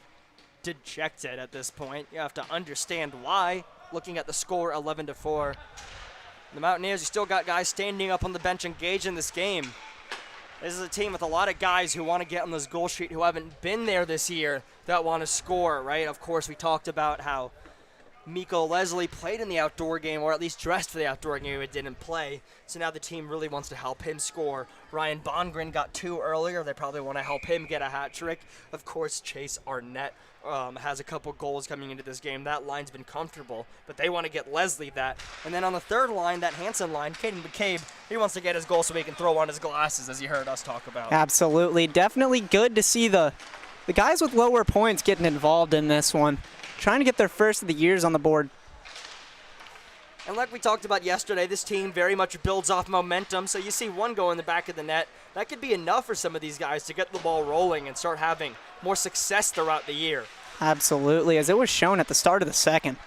dejected at this point. You have to understand why, looking at the score 11-4. The Mountaineers, you still got guys standing up on the bench engaged in this game. This is a team with a lot of guys who want to get on this goal sheet who haven't been there this year that want to score, right? Of course, we talked about how Miko Leslie played in the outdoor game, or at least dressed for the outdoor game, but didn't play. So now the team really wants to help him score. Ryan Bongren got 2 earlier. They probably want to help him get a hat trick. Of course, Chase Arnett has a couple goals coming into this game. That line's been comfortable, but they want to get Leslie that. And then on the third line, that Hansen line, Caden McCabe, he wants to get his goal so he can throw on his glasses, as you heard us talk about. Absolutely. Definitely good to see the guys with lower points getting involved in this one. trying to get their first of the years on the board. And like we talked about yesterday, this team very much builds off momentum. So you see one go in the back of the net. That could be enough for some of these guys to get the ball rolling and start having more success throughout the year. Absolutely, as it was shown at the start of the second.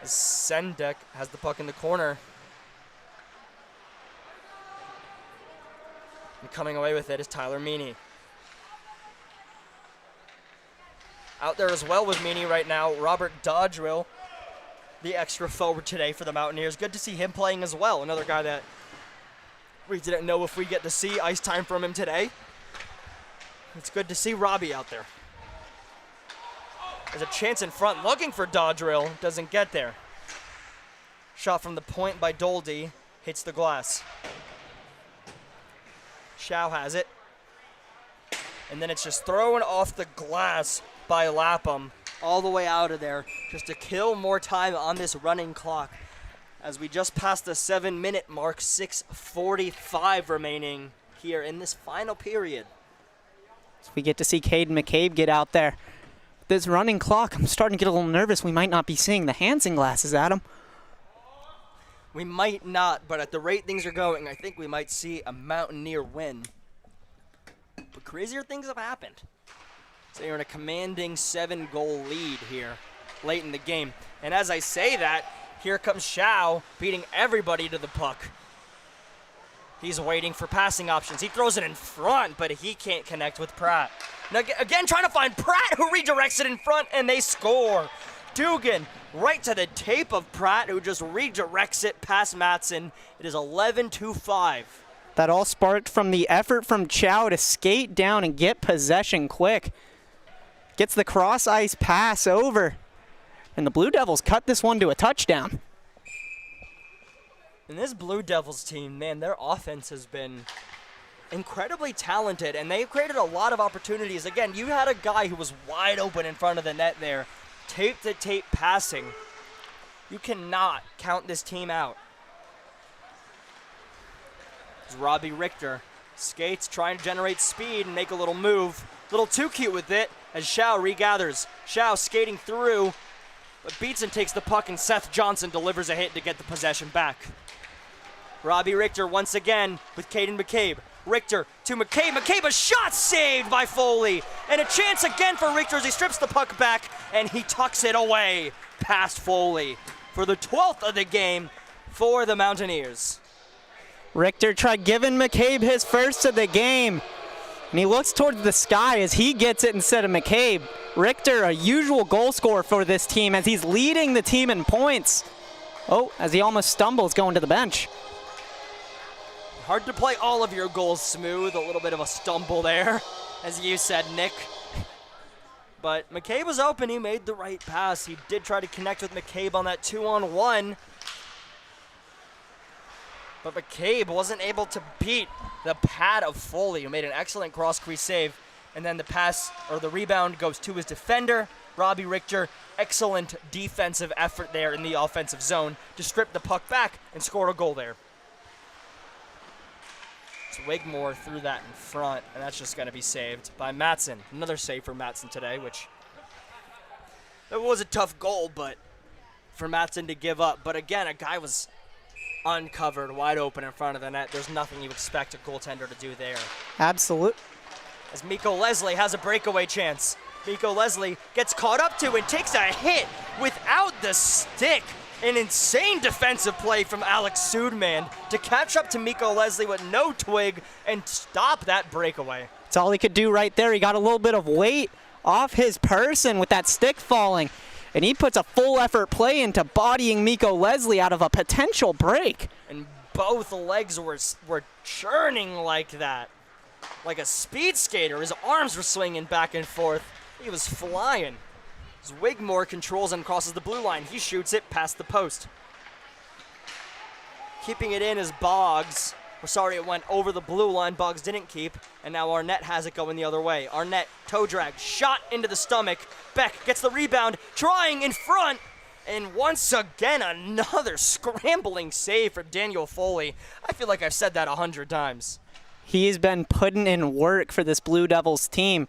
As Sendek has the puck in the corner. And coming away with it is Tyler Meany. Out there as well with Meany right now, Robert Dodgeville, the extra forward today for the Mountaineers. Good to see him playing as well. Another guy that we didn't know if we get to see ice time from him today. It's good to see Robbie out there. There's a chance in front looking for Dodgeville. Doesn't get there. Shot from the point by Doldy. Hits the glass. Shao has it. And then it's just thrown off the glass by Lapham all the way out of there just to kill more time on this running clock. As we just passed the 7-minute mark, 6:45 remaining here in this final period. So we get to see Caden McCabe get out there. This running clock, I'm starting to get a little nervous. We might not be seeing the Hansen glasses, Adam. We might not, but at the rate things are going, I think we might see a Mountaineer win. But crazier things have happened. So you're in a commanding 7-goal lead here late in the game. And as I say that, here comes Shao beating everybody to the puck. He's waiting for passing options. He throws it in front, but he can't connect with Pratt. Now, again, trying to find Pratt, who redirects it in front, and they score. Dugan right to the tape of Pratt, who just redirects it past Matson. It is 11-5. That all sparked from the effort from Chow to skate down and get possession quick. Gets the cross-ice pass over. And the Blue Devils cut this one to a touchdown. And this Blue Devils team, man, their offense has been incredibly talented, and they've created a lot of opportunities. Again, you had a guy who was wide open in front of the net there, tape-to-tape passing. You cannot count this team out. As Robbie Richter skates, trying to generate speed and make a little move. A little too cute with it as Shao regathers. Shao skating through, but beats and takes the puck, and Seth Johnson delivers a hit to get the possession back. Robbie Richter once again with Caden McCabe. Richter to McCabe. McCabe, a shot saved by Foley. And a chance again for Richter as he strips the puck back and he tucks it away past Foley for the 12th of the game for the Mountaineers. Richter tried giving McCabe his first of the game. And he looks towards the sky as he gets it instead of McCabe. Richter, a usual goal scorer for this team as he's leading the team in points. Oh, as he almost stumbles going to the bench. Hard to play all of your goals smooth. A little bit of a stumble there, as you said, Nick. But McCabe was open. He made the right pass. He did try to connect with McCabe on that 2-on-1. But McCabe wasn't able to beat the pad of Foley, who made an excellent cross-crease save. And then the pass, or the rebound, goes to his defender, Robbie Richter. Excellent defensive effort there in the offensive zone to strip the puck back and score a goal there. Wigmore threw that in front, and that's just going to be saved by Matson. Another save for Matson today, which it was a tough goal, but for Matson to give up. But again, a guy was uncovered, wide open in front of the net. There's nothing you expect a goaltender to do there. Absolute. As Miko Leslie has a breakaway chance. Miko Leslie gets caught up to and takes a hit without the stick. An insane defensive play from Alex Sudman to catch up to Miko Leslie with no twig and stop that breakaway. That's all he could do right there. He got a little bit of weight off his person with that stick falling, and he puts a full effort play into bodying Miko Leslie out of a potential break. And both legs were churning like that, like a speed skater. His arms were swinging back and forth. He was flying. As Wigmore controls and crosses the blue line, he shoots it past the post. Keeping it in is Boggs. It went over the blue line. Boggs didn't keep, and now Arnett has it going the other way. Arnett, toe drag, shot into the stomach. Beck gets the rebound, trying in front, and once again, another scrambling save from Daniel Foley. I feel like I've said that 100 times. He's been putting in work for this Blue Devils team.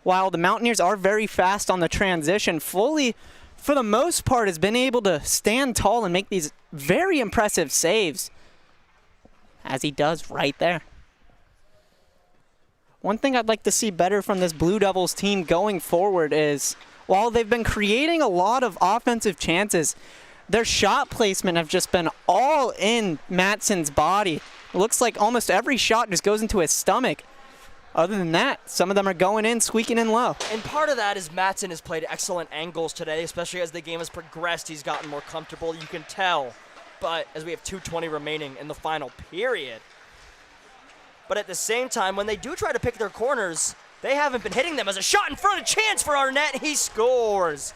while the Mountaineers are very fast on the transition, Foley, for the most part, has been able to stand tall and make these very impressive saves, as he does right there. One thing I'd like to see better from this Blue Devils team going forward is, while they've been creating a lot of offensive chances, their shot placement have just been all in Matson's body. It looks like almost every shot just goes into his stomach. Other than that, some of them are going in, squeaking in low. And part of that is Matson has played excellent angles today, especially as the game has progressed. He's gotten more comfortable, you can tell. But as we have 2:20 remaining in the final period. But at the same time, when they do try to pick their corners, they haven't been hitting them. As a shot in front, a chance for Arnett, he scores.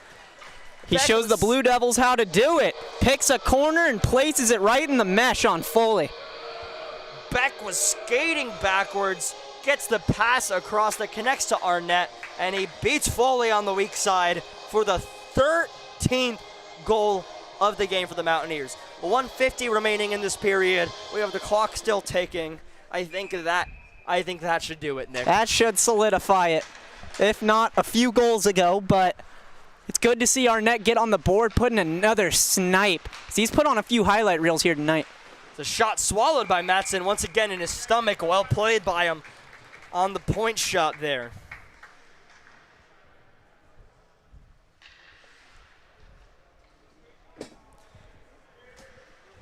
He shows the Blue Devils how to do it. Picks a corner and places it right in the mesh on Foley. Beck was skating backwards, gets the pass across that connects to Arnett, and he beats Foley on the weak side for the 13th goal of the game for the Mountaineers. 1:50 remaining in this period. We have the clock still ticking. I think that should do it, Nick. That should solidify it. If not a few goals ago, but it's good to see Arnett get on the board, putting another snipe. He's put on a few highlight reels here tonight. The shot swallowed by Matson once again in his stomach. Well played by him on the point shot there.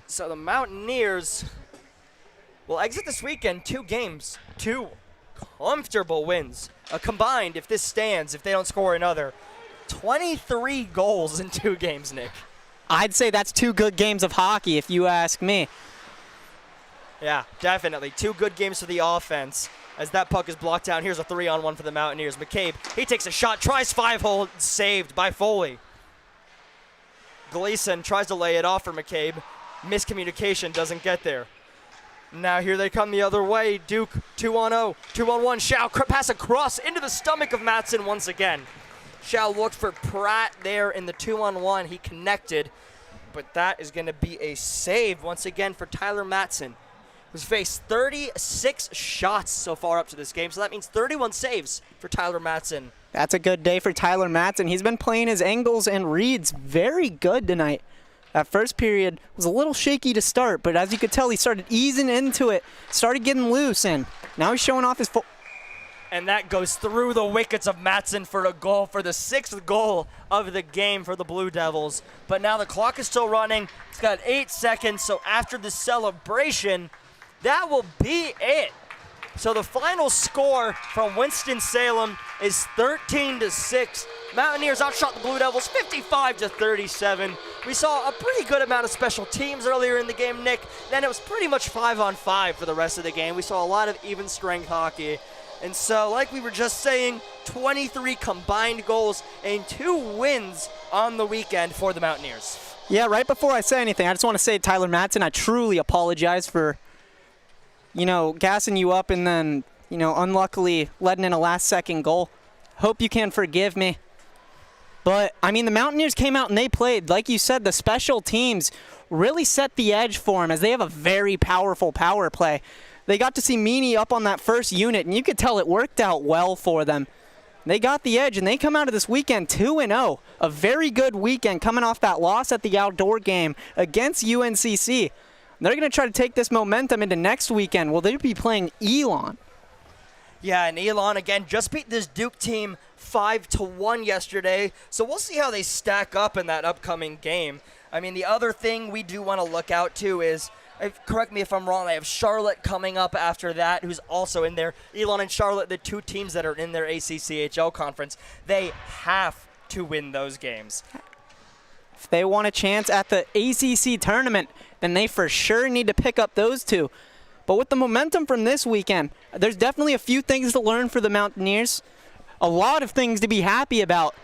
So the Mountaineers will exit this weekend 2 games, 2 comfortable wins. Combined, if this stands, if they don't score another, 23 goals in 2 games, Nick. I'd say that's 2 good games of hockey, if you ask me. Yeah, definitely. 2 good games for the offense. As that puck is blocked down, here's a 3-on-1 for the Mountaineers. McCabe, he takes a shot, tries 5-hole, saved by Foley. Gleason tries to lay it off for McCabe. Miscommunication, doesn't get there. Now here they come the other way. Duke, 2-on-0, 2-on-1. Shao pass across into the stomach of Matson once again. Shao looked for Pratt there in the 2-on-1. He connected, but that is going to be a save once again for Tyler Matson, who's faced 36 shots so far up to this game. So that means 31 saves for Tyler Matson. That's a good day for Tyler Matson. He's been playing his angles and reads very good tonight. That first period was a little shaky to start, but as you could tell, he started easing into it, started getting loose, and now he's showing off his full. And that goes through the wickets of Matson for a goal, for the 6th goal of the game for the Blue Devils. But now the clock is still running. It's got 8 seconds, so after the celebration, that will be it. So the final score from Winston-Salem is 13-6. Mountaineers outshot the Blue Devils 55-37. We saw a pretty good amount of special teams earlier in the game, Nick. Then it was pretty much 5-on-5 for the rest of the game. We saw a lot of even strength hockey. And so, like we were just saying, 23 combined goals and 2 wins on the weekend for the Mountaineers. Yeah, right before I say anything, I just want to say, Tyler Matson, I truly apologize for, gassing you up and then, unluckily letting in a last-second goal. Hope you can forgive me. But, the Mountaineers came out and they played. Like you said, the special teams really set the edge for them as they have a very powerful power play. They got to see Meany up on that first unit, and you could tell it worked out well for them. They got the edge, and they come out of this weekend 2-0. A very good weekend coming off that loss at the outdoor game against UNCC. They're going to try to take this momentum into next weekend. Will they be playing Elon? Yeah, and Elon, again, just beat this Duke team 5-1 yesterday, so we'll see how they stack up in that upcoming game. The other thing we do want to look out to is, correct me if I'm wrong, they have Charlotte coming up after that, who's also in there. Elon and Charlotte, the 2 teams that are in their ACCHL conference, they have to win those games. If they want a chance at the ACC tournament, then they for sure need to pick up those 2. But with the momentum from this weekend, there's definitely a few things to learn for the Mountaineers. A lot of things to be happy about.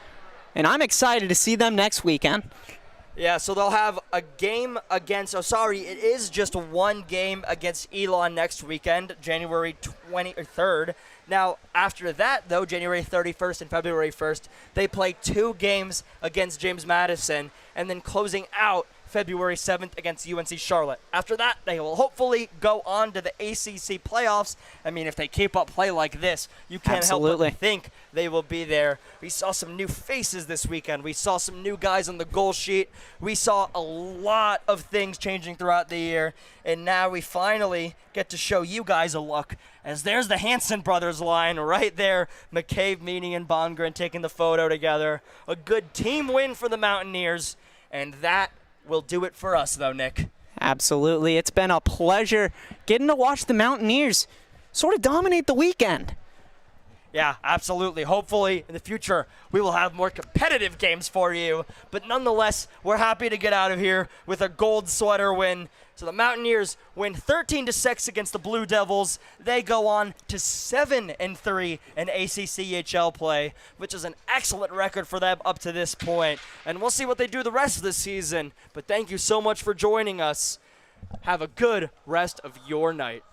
And I'm excited to see them next weekend. Yeah, so they'll have a game against, it is just 1 game against Elon next weekend, January 23rd. Now, after that, though, January 31st and February 1st, they play 2 games against James Madison, and then closing out February 7th against UNC Charlotte. After that, they will hopefully go on to the ACC playoffs. I mean, if they keep up play like this, you can't help but think they will be there. We saw some new faces this weekend. We saw some new guys on the goal sheet. We saw a lot of things changing throughout the year, and now we finally get to show you guys a look, as there's the Hanson brothers line right there. McCabe, Meany, and Bongren taking the photo together. A good team win for the Mountaineers, and that will do it for us, though, Nick. Absolutely. It's been a pleasure getting to watch the Mountaineers sort of dominate the weekend. Yeah, absolutely. Hopefully, in the future, we will have more competitive games for you. But nonetheless, we're happy to get out of here with a gold sweater win. So the Mountaineers win 13-6 against the Blue Devils. They go on to 7-3 in ACCHL play, which is an excellent record for them up to this point. And we'll see what they do the rest of the season. But thank you so much for joining us. Have a good rest of your night.